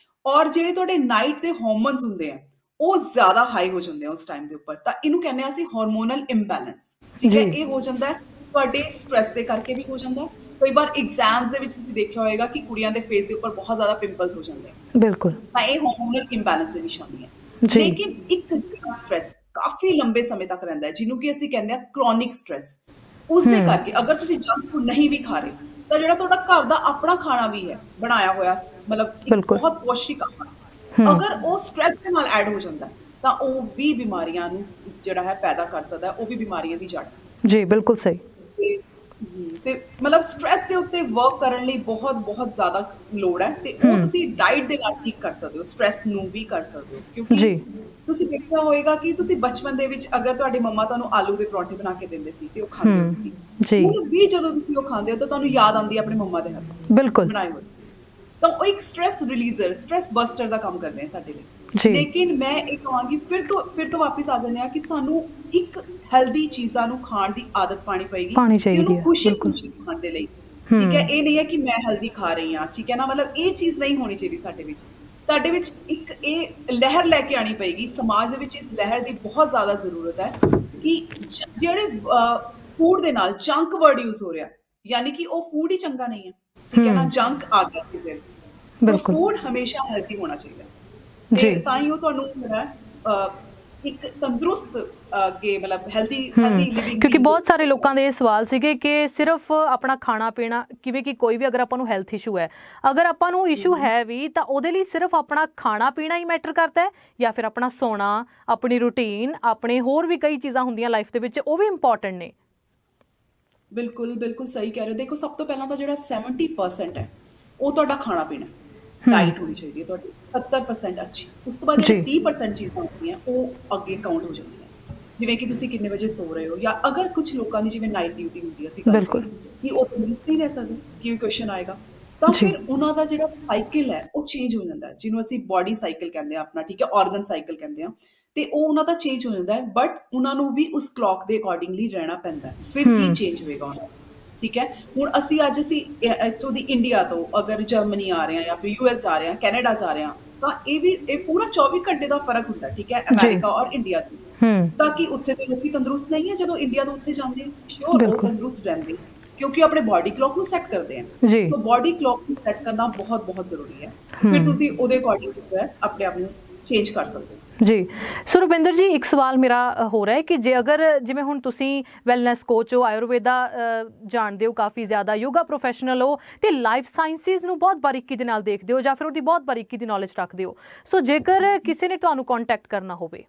ਔਰ ਜਿਹੜੇ ਤੁਹਾਡੇ ਨਾਈਟ ਦੇ ਹਾਰਮੋਨਸ ਹੁੰਦੇ ਆ, ਉਹ ਜ਼ਿਆਦਾ ਹਾਈ ਹੋ ਜਾਂਦੇ ਆ ਉਸ ਟਾਈਮ ਦੇ ਉੱਪਰ, ਤਾਂ ਇਹਨੂੰ ਕਹਿੰਦੇ ਆ ਅਸੀਂ ਹਾਰਮੋਨਲ ਇੰਬੈਲੈਂਸ, ਠੀਕ ਹੈ। ਇਹ ਹੋ ਜਾਂਦਾ ਹੈ ਤੁਹਾਡੇ ਸਟ੍ਰੈਸ ਦੇ ਕਰਕੇ ਵੀ ਹੋ ਜਾਂਦਾ। ਕਈ ਵਾਰ ਐਗਜ਼ਾਮਸ ਦੇ ਵਿੱਚ ਤੁਸੀਂ ਦੇਖਿਆ ਹੋਏਗਾ ਕਿ ਕੁੜੀਆਂ ਦੇ ਫੇਸ ਦੇ ਉੱਪਰ ਬਹੁਤ ਜ਼ਿਆਦਾ ਪਿੰਪਲਸ ਹੋ ਜਾਂਦੇ ਆ, ਬਿਲਕੁਲ, ਤਾਂ ਇਹ ਹਾਰਮੋਨਲ ਇੰਬੈਲੈਂਸ ਦੀ ਨਿਸ਼ਾਨੀ ਹੈ। ਜੀ ਲੇਕਿਨ ਇੱਕ ਸਟ੍ਰੈਸ ਕਾਫੀ ਲੰਬੇ ਸਮੇਂ ਤੱਕ ਰਹਿੰਦਾ ਹੈ, ਜਿਹਨੂੰ ਕਿ ਅਸੀਂ ਕਹਿੰਦੇ ਆ ਕ੍ਰੋਨਿਕ ਸਟ੍ਰੈਸ। ਉਸਦੇ ਕਰਕੇ ਅਗਰ ਤੁਸੀਂ ਜੰਕ ਫੂਡ ਨਹੀਂ ਵੀ ਖਾ ਰਹੇ, ਤਾਂ ਜਿਹੜਾ ਤੁਹਾਡਾ ਘਰ ਦਾ ਆਪਣਾ ਖਾਣਾ ਵੀ ਹੈ ਬਣਾਇਆ ਹੋਇਆ, ਮਤਲਬ ਇੱਕ ਬਿਲਕੁਲ। ਬਹੁਤ ਪੌਸ਼ਟਿਕ ਆਹਾਰ, ਅਗਰ ਉਹ ਸਟ੍ਰੈਸ ਦੇ ਨਾਲ ਐਡ ਹੋ ਜਾਂਦਾ ਤਾਂ ਉਹ ਵੀ ਬਿਮਾਰੀਆਂ ਨੂੰ ਜਿਹੜਾ ਹੈ ਪੈਦਾ ਕਰ ਸਕਦਾ, ਉਹ ਵੀ ਬਿਮਾਰੀਆਂ ਦੀ ਜੜ ਹੈ। ਜੀ ਬਿਲਕੁਲ ਸਹੀ। ਤੇ ਮਤਲਬ ਸਟ੍ਰੈਸ ਦੇ ਉੱਤੇ ਵਰਕ ਕਰਨ ਲਈ ਬਹੁਤ ਬਹੁਤ ਜ਼ਿਆਦਾ ਲੋੜ ਹੈ, ਤੇ ਉਹ ਤੁਸੀਂ ਡਾਈਟ ਦੇ ਨਾਲ ਠੀਕ ਕਰ ਸਕਦੇ ਹੋ, ਸਟ੍ਰੈਸ ਨੂੰ ਵੀ ਕਰ ਸਕਦੇ ਹੋ। ਕਿਉਂਕਿ ਤੁਸੀਂ ਦੇਖਿਆ ਹੋਏਗਾ ਕਿ ਤੁਸੀਂ ਬਚਪਨ ਦੇ ਵਿੱਚ ਅਗਰ ਤੁਹਾਡੀ ਮੰਮਾ ਤੁਹਾਨੂੰ ਆਲੂ ਦੇ ਪਰੌਂਠੇ ਬਣਾ ਕੇ ਦਿੰਦੇ ਸੀ ਤੇ ਉਹ ਖਾਂਦੇ ਹੋ ਤੁਸੀਂ, ਹੁਣ ਵੀ ਜਦੋਂ ਤੁਸੀਂ ਉਹ ਖਾਂਦੇ ਹੋ ਤਾਂ ਤੁਹਾਨੂੰ ਯਾਦ ਆਉਂਦੀ ਹੈ ਆਪਣੇ ਮੰਮਾ ਦੇ ਹੱਥ ਬਿਲਕੁਲ ਬਣਾਏ ਹੋਏ। ਤਾਂ ਉਹ ਇੱਕ ਸਟ੍ਰੈਸ ਰਿਲੀਜ਼ਰ, ਸਟ੍ਰੈਸ ਬਸਟਰ ਦਾ ਕੰਮ ਕਰਦੇ ਆ ਸਾਡੇ ਲਈ। ਲੇਕਿਨ ਮੈਂ ਇਹ ਕਹਾਂਗੀ ਫਿਰ ਤੋਂ ਵਾਪਿਸ ਆ ਜਾਂਦੇ ਆ ਕਿ ਸਾਨੂੰ ਇੱਕ ਹੈਲਦੀ ਚੀਜ਼ਾਂ ਨੂੰ ਖਾਣ ਦੀ ਆਦਤ ਪਾਣੀ ਪਏਗੀ, ਉਹਨੂੰ ਖੁਸ਼ੀ ਖਾਣ ਦੇ ਲਈ, ਠੀਕ ਹੈ। ਇਹ ਨਹੀਂ ਹੈ ਕਿ ਮੈਂ ਹੈਲਦੀ ਖਾ ਰਹੀ ਹਾਂ, ਠੀਕ ਹੈ ਨਾ, ਮਤਲਬ ਇਹ ਚੀਜ਼ ਨਹੀਂ ਹੋਣੀ ਚਾਹੀਦੀ ਸਾਡੇ ਵਿੱਚ। ਸਾਡੇ ਵਿੱਚ ਇੱਕ ਇਹ ਲਹਿਰ ਲੈ ਕੇ ਆਣੀ ਪਏਗੀ, ਸਮਾਜ ਦੇ ਵਿੱਚ ਇਸ ਲਹਿਰ ਦੀ ਬਹੁਤ ਜ਼ਿਆਦਾ ਜ਼ਰੂਰਤ ਹੈ ਕਿ ਜਿਹੜੇ ਫੂਡ ਦੇ ਨਾਲ ਜੰਕ ਵਰਡ ਯੂਜ਼ ਹੋ ਰਿਹਾ, ਯਾਨੀ ਕਿ ਉਹ ਫੂਡ ਹੀ ਚੰਗਾ ਨਹੀਂ ਹੈ, ਠੀਕ ਹੈ ਨਾ, ਜੰਕ ਆ ਗਿਆ ਕਿਤੇ, ਫੂਡ ਹਮੇਸ਼ਾ ਹੈਲਦੀ ਹੋਣਾ ਚਾਹੀਦਾ, ਤੇ ਤਾਂ ਹੀ ਉਹ ਤੁਹਾਨੂੰ ਇੱਕ ਤੰਦਰੁਸਤ ਮਤਲਬ ਹੈਲਦੀ ਲਿਵਿੰਗ। ਕਿਉਂਕਿ ਬਹੁਤ ਸਾਰੇ ਲੋਕਾਂ ਦੇ ਇਹ ਸਵਾਲ ਸੀਗੇ ਕਿ ਸਿਰਫ ਆਪਣਾ ਖਾਣਾ ਪੀਣਾ, ਕਿਵੇਂ ਕਿ ਕੋਈ ਵੀ ਅਗਰ ਆਪਾਂ ਨੂੰ ਹੈਲਥ ਇਸ਼ੂ ਹੈ, ਅਗਰ ਆਪਾਂ ਨੂੰ ਇਸ਼ੂ ਹੈ ਵੀ ਤਾਂ ਉਹਦੇ ਲਈ ਸਿਰਫ ਆਪਣਾ ਖਾਣਾ ਪੀਣਾ ਹੀ ਮੈਟਰ ਕਰਦਾ ਹੈ, ਜਾਂ ਫਿਰ ਆਪਣਾ ਸੋਣਾ, ਆਪਣੀ ਰੂਟੀਨ, ਆਪਣੇ ਹੋਰ ਵੀ ਕਈ ਚੀਜ਼ਾਂ ਹੁੰਦੀਆਂ ਲਾਈਫ ਦੇ ਵਿੱਚ, ਉਹ ਵੀ ਇੰਪੋਰਟੈਂਟ ਨੇ। ਬਿਲਕੁਲ ਬਿਲਕੁਲ ਸਹੀ ਕਹਿ ਰਹੇ ਹੋ। ਦੇਖੋ, ਸਭ ਤੋਂ ਪਹਿਲਾਂ ਤਾਂ ਜਿਹੜਾ 70% ਹੈ ਉਹ ਤੁਹਾਡਾ ਖਾਣਾ ਪੀਣਾ, ਡਾਈਟ ਹੋਣੀ ਚਾਹੀਦੀ ਹੈ ਤੁਹਾਡੀ 70% ਅੱਛੀ। ਉਸ ਤੋਂ ਬਾਅਦ ਜਿਹੜੀ 30% ਚੀਜ਼ਾਂ ਹੁੰਦੀਆਂ ਉਹ ਅੱਗੇ ਕਾਊਂਟ ਹੋ ਜਾਂਦੀਆਂ, ਜਿਵੇਂ ਕਿ ਤੁਸੀਂ ਕਿੰਨੇ ਵਜੇ ਸੋ ਰਹੇ ਹੋ, ਜਾਂ ਅਗਰ ਕੁਝ ਲੋਕਾਂ ਦੀ ਜਿਵੇਂ ਨਾਈਟ ਡਿਊਟੀ ਹੁੰਦੀ ਹੈ, ਅਸੀਂ ਕਿ ਉਹ ਤੰਦਰੁਸਤ ਨਹੀਂ ਰਹਿ ਸਕਦੇ, ਕਿਵੇਂ ਕੁਐਸਚਨ ਆਏਗਾ, ਤਾਂ ਫਿਰ ਉਹਨਾਂ ਦਾ ਜਿਹੜਾ ਸਾਈਕਲ ਹੈ ਉਹ ਚੇਂਜ ਹੋ ਜਾਂਦਾ, ਜਿਹਨੂੰ ਅਸੀਂ ਬਾਡੀ ਸਾਈਕਲ ਕਹਿੰਦੇ ਆ ਆਪਣਾ, ਠੀਕ ਹੈ, ਆਰਗਨ ਸਾਈਕਲ ਕਹਿੰਦੇ ਆ, ਤੇ ਉਹ ਉਹਨਾਂ ਦਾ ਚੇਂਜ ਹੋ ਜਾਂਦਾ ਹੈ। ਬਟ ਉਹਨਾਂ ਨੂੰ ਵੀ ਉਸ ਕਲੌਕ ਦੇ ਅਕੋਰਡਿੰਗਲੀ ਰਹਿਣਾ ਪੈਂਦਾ, ਫਿਰ ਕੀ ਚੇਂਜ ਹੋਏਗਾ ਉਹਨਾਂ ਦਾ, ਠੀਕ ਹੈ। ਹੁਣ ਅਸੀਂ ਇੱਥੋਂ ਦੀ ਇੰਡੀਆ ਤੋਂ ਅਗਰ ਜਰਮਨੀ ਆ ਰਹੇ ਹਾਂ, ਜਾਂ ਫਿਰ US ਆ ਰਹੇ ਹਾਂ, ਕੈਨੇਡਾ ਜਾ ਰਹੇ ਹਾਂ, ਤਾਂ ਇਹ ਪੂਰਾ 24 ਘੰਟੇ ਦਾ ਫਰਕ ਹੁੰਦਾ, ਠੀਕ ਹੈ, ਅਮਰੀਕਾ ਔਰ ਇੰਡੀਆ ਤੋਂ। ਤਾਂ ਕਿ ਉੱਥੇ ਦੇ ਲੋਕੀ ਤੰਦਰੁਸਤ ਨਹੀਂ ਹੈ, ਜਦੋਂ ਇੰਡੀਆ ਤੋਂ ਉੱਥੇ ਜਾਂਦੇ ਸ਼ੋਰ ਉਹ ਤੰਦਰੁਸਤ ਰਹਿੰਦੇ, ਕਿਉਂਕਿ ਆਪਣੇ ਬਾਡੀ ਕਲੌਕ ਨੂੰ ਸੈੱਟ ਕਰਦੇ ਆ। ਸੋ ਬਾਡੀ ਕਲੌਕ ਨੂੰ ਸੈੱਟ ਕਰਨਾ ਬਹੁਤ ਬਹੁਤ ਜ਼ਰੂਰੀ ਹੈ, ਫਿਰ ਤੁਸੀਂ ਉਹਦੇ ਅਕੋਰਡਿੰਗ ਆਪਣੇ ਆਪ ਨੂੰ ਚੇਂਜ ਕਰ ਸਕਦੇ ਹੋ। ਜੀ। ਸੋ ਰੁਪਿੰਦਰ ਜੀ, ਇੱਕ ਸਵਾਲ ਮੇਰਾ ਹੋ ਰਿਹਾ ਹੈ ਕਿ ਜੇ ਅਗਰ ਜਿਵੇਂ ਹੁਣ ਤੁਸੀਂ ਵੈਲਨੈਸ ਕੋਚ ਹੋ, ਆਯੁਰਵੇਦਾ ਜਾਣਦੇ ਹੋ ਕਾਫੀ ਜ਼ਿਆਦਾ, ਯੋਗਾ ਪ੍ਰੋਫੈਸ਼ਨਲ ਹੋ, ਅਤੇ ਲਾਈਫ ਸਾਇੰਸਿਸ ਨੂੰ ਬਹੁਤ ਬਾਰੀਕੀ ਦੇ ਨਾਲ ਦੇਖਦੇ ਹੋ, ਜਾਂ ਫਿਰ ਉਹਦੀ ਬਹੁਤ ਬਾਰੀਕੀ ਦੀ ਨੌਲੇਜ ਰੱਖਦੇ ਹੋ। ਸੋ ਜੇਕਰ ਕਿਸੇ ਨੇ ਤੁਹਾਨੂੰ ਕੰਟੈਕਟ ਕਰਨਾ ਹੋਵੇ,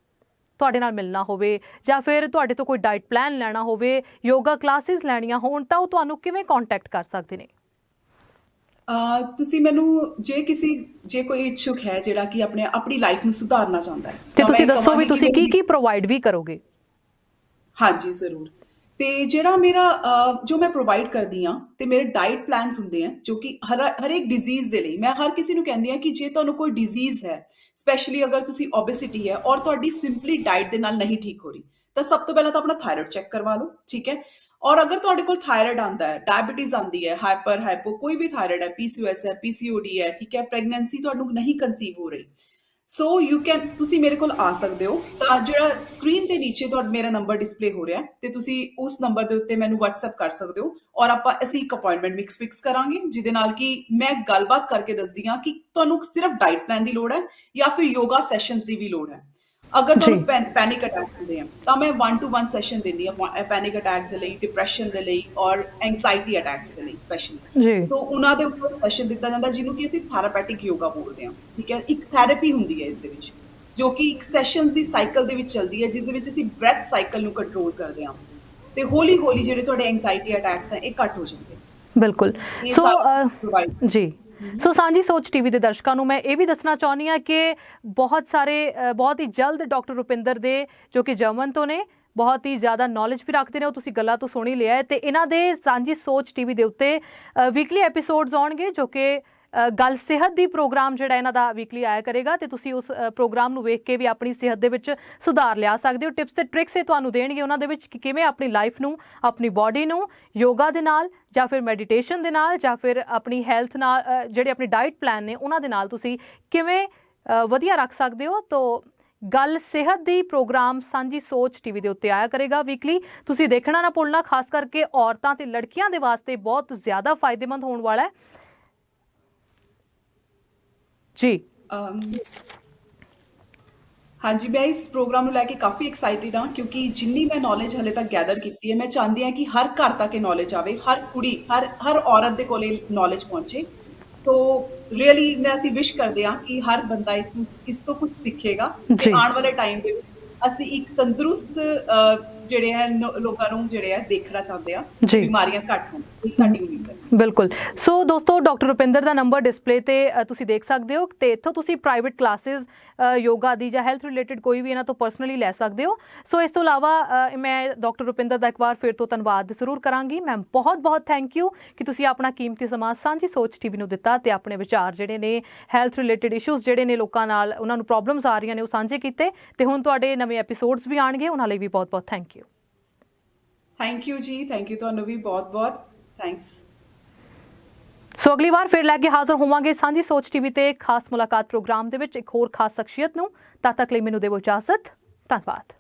ਤੁਹਾਡੇ ਨਾਲ ਮਿਲਣਾ ਹੋਵੇ, ਜਾਂ ਫਿਰ ਤੁਹਾਡੇ ਤੋਂ ਕੋਈ ਡਾਈਟ ਪਲਾਨ ਲੈਣਾ ਹੋਵੇ, ਯੋਗਾ ਕਲਾਸਿਸ ਲੈਣੀਆਂ ਹੋਣ, ਤਾਂ ਉਹ ਤੁਹਾਨੂੰ ਕਿਵੇਂ ਕੰਟੈਕਟ ਕਰ ਸਕਦੇ ਨੇ? ਤੁਸੀਂ ਮੈਨੂੰ ਜੇ ਕੋਈ ਇੱਛੁਕ ਹੈ ਜਿਹੜਾ ਕਿ ਆਪਣੀ ਲਾਈਫ ਨੂੰ ਸੁਧਾਰਨਾ ਚਾਹੁੰਦਾ ਹੈ, ਤੇ ਤੁਸੀਂ ਦੱਸੋ ਵੀ ਤੁਸੀਂ ਕੀ ਪ੍ਰੋਵਾਈਡ ਵੀ ਕਰੋਗੇ। ਹਾਂਜੀ ਜ਼ਰੂਰ। ਤੇ ਜਿਹੜਾ ਜੋ ਮੈਂ ਪ੍ਰੋਵਾਈਡ ਕਰਦੀ ਹਾਂ, ਤੇ ਮੇਰੇ ਡਾਈਟ ਪਲਾਨਸ ਹੁੰਦੇ ਆ, ਜੋ ਕਿ ਹਰੇਕ ਡਿਜ਼ੀਜ਼ ਦੇ ਲਈ ਮੈਂ ਹਰ ਕਿਸੇ ਨੂੰ ਕਹਿੰਦੀ ਹਾਂ ਕਿ ਜੇ ਤੁਹਾਨੂੰ ਕੋਈ ਡਿਜ਼ੀਜ਼ ਹੈ, ਸਪੈਸ਼ਲੀ ਅਗਰ ਤੁਸੀਂ ਓਬੇਸਿਟੀ ਹੈ ਔਰ ਤੁਹਾਡੀ ਸਿੰਪਲੀ ਡਾਈਟ ਦੇ ਨਾਲ ਨਹੀਂ ਠੀਕ ਹੋ ਰਹੀ, ਤਾਂ ਸਭ ਤੋਂ ਪਹਿਲਾਂ ਤਾਂ ਆਪਣਾ ਥਾਇਰਾਇਡ ਚੈੱਕ ਕਰਵਾ ਲਓ, ਠੀਕ ਹੈ। ਔਰ ਅਗਰ ਤੁਹਾਡੇ ਕੋਲ ਥਾਇਰਾਇਡ ਆਉਂਦਾ ਹੈ, ਡਾਇਬੀਟੀਜ਼ ਆਉਂਦੀ ਹੈ, ਹਾਈਪੋ ਕੋਈ ਵੀ ਥਾਇਰਾਇਡ ਹੈ, PCOS ਹੈ, PCOD ਹੈ, ਠੀਕ ਹੈ, ਪ੍ਰੈਗਨੈਂਸੀ ਤੁਹਾਨੂੰ ਨਹੀਂ ਕਨਸੀਵ ਹੋ ਰਹੀ, ਸੋ ਤੁਸੀਂ ਮੇਰੇ ਕੋਲ ਆ ਸਕਦੇ ਹੋ। ਤਾਂ ਜਿਹੜਾ ਸਕਰੀਨ ਦੇ ਨੀਚੇ ਮੇਰਾ ਨੰਬਰ ਡਿਸਪਲੇ ਹੋ ਰਿਹਾ, ਤੇ ਤੁਸੀਂ ਉਸ ਨੰਬਰ ਦੇ ਉੱਤੇ ਮੈਨੂੰ WhatsApp ਕਰ ਸਕਦੇ ਹੋ, ਔਰ ਅਸੀਂ ਇੱਕ ਅਪਾਇੰਟਮੈਂਟ ਫਿਕਸ ਕਰਾਂਗੇ, ਜਿਹਦੇ ਨਾਲ ਕਿ ਮੈਂ ਗੱਲਬਾਤ ਕਰਕੇ ਦੱਸਦੀ ਹਾਂ ਕਿ ਤੁਹਾਨੂੰ ਸਿਰਫ ਡਾਈਟ ਪਲਾਨ ਦੀ ਲੋੜ ਹੈ ਜਾਂ ਫਿਰ ਯੋਗਾ ਸੈਸ਼ਨਸ ਦੀ ਵੀ ਲੋੜ ਹੈ। ਅਗਰ ਤੁਹਾਨੂੰ ਪੈਨਿਕ ਅਟੈਕ ਹੁੰਦੇ ਆ, ਤਾਂ ਮੈਂ 1-to-1 ਸੈਸ਼ਨ ਦਿੰਦੀ ਹਾਂ ਪੈਨਿਕ ਅਟੈਕ ਦੇ ਲਈ, ਡਿਪਰੈਸ਼ਨ ਦੇ ਲਈ, ਔਰ ਐਂਗਜ਼ਾਈਟੀ ਅਟੈਕਸ ਦੇ ਲਈ ਸਪੈਸ਼ਲੀ। ਸੋ ਉਹਨਾਂ ਦੇ ਉੱਪਰ ਸੈਸ਼ਨ ਦਿੱਤਾ ਜਾਂਦਾ, ਜਿਹਨੂੰ ਕਿ ਅਸੀਂ ਥੈਰਾਪੈਟਿਕ ਯੋਗਾ ਬੋਲਦੇ ਹਾਂ, ਠੀਕ ਹੈ। ਇੱਕ ਥੈਰੇਪੀ ਹੁੰਦੀ ਹੈ ਇਸ ਦੇ ਵਿੱਚ, ਜੋ ਕਿ ਇੱਕ ਸੈਸ਼ਨਸ ਦੀ ਸਾਈਕਲ ਦੇ ਵਿੱਚ ਚੱਲਦੀ ਹੈ, ਜਿਸ ਦੇ ਵਿੱਚ ਅਸੀਂ ਬ੍ਰੈਥ ਸਾਈਕਲ ਨੂੰ ਕੰਟਰੋਲ ਕਰਦੇ ਹਾਂ, ਤੇ ਹੌਲੀ ਹੌਲੀ ਜਿਹੜੇ ਤੁਹਾਡੇ ਐਂਗਜ਼ਾਈਟੀ ਅਟੈਕਸ ਹੈ ਇਹ ਘੱਟ ਹੋ ਜਾਂਦੇ। ਬਿਲਕੁਲ। ਸੋ ਜੀ, ਸੋ ਸਾਂਝੀ ਸੋਚ ਟੀਵੀ ਦੇ ਦਰਸ਼ਕਾਂ ਨੂੰ ਮੈਂ ਇਹ ਵੀ ਦੱਸਣਾ ਚਾਹੁੰਦੀ ਹਾਂ ਕਿ ਬਹੁਤ ਹੀ ਜਲਦ ਡਾਕਟਰ ਰੁਪਿੰਦਰ ਦੇ ਜੋ ਕਿ ਜਰਮਨ ਤੋਂ ਨੇ, ਬਹੁਤ ਹੀ ਜ਼ਿਆਦਾ ਨੌਲੇਜ ਵੀ ਰੱਖਦੇ ਨੇ, ਉਹ ਤੁਸੀਂ ਗੱਲਾਂ ਤੋਂ ਸੁਣ ਹੀ ਲਿਆ ਹੈ। ਤੇ ਇਹਨਾਂ ਦੇ ਸਾਂਝੀ ਸੋਚ ਟੀਵੀ ਦੇ ਉੱਤੇ ਵੀਕਲੀ ਐਪੀਸੋਡਸ ਆਉਣਗੇ ਜੋ ਕਿ ਗੱਲ ਸਿਹਤ ਦੀ ਪ੍ਰੋਗਰਾਮ ਜਿਹੜਾ ਇਹਨਾਂ ਦਾ ਵੀਕਲੀ ਆਇਆ ਕਰੇਗਾ ਤੇ ਤੁਸੀਂ ਉਸ ਪ੍ਰੋਗਰਾਮ ਨੂੰ ਵੇਖ ਕੇ ਵੀ ਆਪਣੀ ਸਿਹਤ ਦੇ ਵਿੱਚ ਸੁਧਾਰ ਲਿਆ ਸਕਦੇ ਹੋ। ਟਿਪਸ ਤੇ ਟ੍ਰਿਕਸ ਇਹ ਤੁਹਾਨੂੰ ਦੇਣਗੇ ਉਹਨਾਂ ਦੇ ਵਿੱਚ ਕਿ ਕਿਵੇਂ ਆਪਣੀ ਲਾਈਫ ਨੂੰ, ਆਪਣੀ ਬਾਡੀ ਨੂੰ ਯੋਗਾ ਦੇ ਨਾਲ ਜਾਂ ਫਿਰ ਮੈਡੀਟੇਸ਼ਨ ਦੇ ਨਾਲ ਜਾਂ ਫਿਰ ਆਪਣੀ ਹੈਲਥ ਨਾਲ, ਜਿਹੜੇ ਆਪਣੀ ਡਾਈਟ ਪਲਾਨ ਨੇ ਉਹਨਾਂ ਦੇ ਨਾਲ ਤੁਸੀਂ ਕਿਵੇਂ ਵਧੀਆ ਰੱਖ ਸਕਦੇ ਹੋ। ਤੋ ਗੱਲ ਸਿਹਤ ਦੀ ਪ੍ਰੋਗਰਾਮ ਸਾਂਝੀ ਸੋਚ ਟੀਵੀ ਦੇ ਉੱਤੇ ਆਇਆ ਕਰੇਗਾ ਵੀਕਲੀ, ਤੁਸੀਂ ਦੇਖਣਾ ਨਾ ਭੁੱਲਣਾ। ਖਾਸ ਕਰਕੇ ਔਰਤਾਂ ਤੇ ਲੜਕੀਆਂ ਦੇ ਵਾਸਤੇ ਬਹੁਤ ਜ਼ਿਆਦਾ ਫਾਇਦੇਮੰਦ ਹੋਣ ਵਾਲਾ ਹੈ ਜੀ। ਹਾਂਜੀ, ਮੈਂ ਇਸ ਪ੍ਰੋਗਰਾਮ ਨੂੰ ਲੈ ਕੇ ਕਾਫੀ ਐਕਸਾਈਟਿਡ ਹਾਂ ਕਿਉਂਕਿ ਜਿੰਨੀ ਮੈਂ ਨੌਲੇਜ ਹਲੇ ਤੱਕ ਗੈਦਰ ਕੀਤੀ ਹੈ, ਮੈਂ ਚਾਹੁੰਦੀ ਹਾਂ ਕਿ ਹਰ ਘਰ ਤੱਕ ਇਹ ਨੌਲੇਜ ਆਵੇ, ਹਰ ਕੁੜੀ, ਹਰ ਔਰਤ ਦੇ ਕੋਲ ਇਹ ਨੌਲੇਜ ਪਹੁੰਚੇ। ਤੋ ਰੀਅਲੀ ਅਸੀਂ ਵਿਸ਼ ਕਰਦੇ ਹਾਂ ਕਿ ਹਰ ਬੰਦਾ ਇਸ ਤੋਂ ਕੁਝ ਸਿੱਖੇਗਾ ਤੇ ਆਉਣ ਵਾਲੇ ਟਾਈਮ ਦੇ ਵਿੱਚ ਅਸੀਂ ਇੱਕ ਤੰਦਰੁਸਤ ਜਿਹੜੇ ਹੈ ਲੋਕਾਂ ਨੂੰ ਜਿਹੜੇ ਹੈ ਦੇਖਣਾ ਚਾਹੁੰਦੇ ਆ, ਬਿਮਾਰੀਆਂ ਘੱਟ ਹੋਣ, ਇਹ ਸਾਡੀ ਉਮੀਦ ਹੈ। ਬਿਲਕੁਲ। ਸੋ ਦੋਸਤੋ, ਡਾਕਟਰ ਰੁਪਿੰਦਰ ਦਾ ਨੰਬਰ ਡਿਸਪਲੇ ਤੇ ਤੁਸੀਂ ਦੇਖ ਸਕਦੇ ਹੋ ਤੇ ਇੱਥੋਂ ਤੁਸੀਂ ਪ੍ਰਾਈਵੇਟ ਕਲਾਸਿਸ ਯੋਗਾ ਦੀ ਜਾਂ ਹੈਲਥ ਰਿਲੇਟਡ ਕੋਈ ਵੀ ਇਹਨਾਂ ਤੋਂ ਪਰਸਨਲੀ ਲੈ ਸਕਦੇ ਹੋ। ਸੋ ਇਸ ਤੋਂ ਇਲਾਵਾ ਮੈਂ ਡਾਕਟਰ ਰੁਪਿੰਦਰ ਦਾ ਇੱਕ ਵਾਰ ਫਿਰ ਤੋਂ ਧੰਨਵਾਦ ਜ਼ਰੂਰ ਕਰਾਂਗੀ। ਮੈਮ ਬਹੁਤ ਬਹੁਤ ਥੈਂਕ ਯੂ ਕਿ ਤੁਸੀਂ ਆਪਣਾ ਕੀਮਤੀ ਸਮਾਂ ਸਾਂਝੀ ਸੋਚ ਟੀਵੀ ਨੂੰ ਦਿੱਤਾ ਤੇ ਆਪਣੇ ਵਿਚਾਰ ਜਿਹੜੇ ਨੇ ਹੈਲਥ ਰਿਲੇਟਡ ਇਸ਼ੂਜ਼ ਜਿਹੜੇ ਨੇ ਲੋਕਾਂ ਨਾਲ ਉਹਨਾਂ ਨੂੰ ਪ੍ਰੋਬਲਮਸ ਆ ਰਹੀਆਂ ਨੇ ਉਹ ਸਾਂਝੇ ਕੀਤੇ ਤੇ ਹੁਣ ਤੁਹਾਡੇ ਨਵੇਂ ਐਪੀਸੋਡਸ ਵੀ ਆਉਣਗੇ, ਉਹਨਾਂ ਲਈ ਵੀ ਬਹੁਤ ਬਹੁਤ ਥੈਂਕ ਯੂ। ਥੈਂਕ ਯੂ ਜੀ, ਥੈਂਕ ਯੂ ਤੁਹਾਨੂੰ ਵੀ ਬਹੁਤ ਬਹੁਤ ਥੈਂਕਸ। ਸੋ ਅਗਲੀ ਵਾਰ ਫਿਰ ਲੈ ਕੇ ਹਾਜ਼ਰ ਹੋਵਾਂਗੇ ਸਾਂਝੀ ਸੋਚ ਟੀਵੀ ਤੇ ਖਾਸ ਮੁਲਾਕਾਤ ਪ੍ਰੋਗਰਾਮ ਦੇ ਵਿੱਚ ਇੱਕ ਹੋਰ ਖਾਸ ਸ਼ਖਸੀਅਤ ਨੂੰ। ਤਦ ਤੱਕ ਲਈ ਮੈਨੂੰ ਦੇਵੋ ਇਜਾਜ਼ਤ। ਧੰਨਵਾਦ।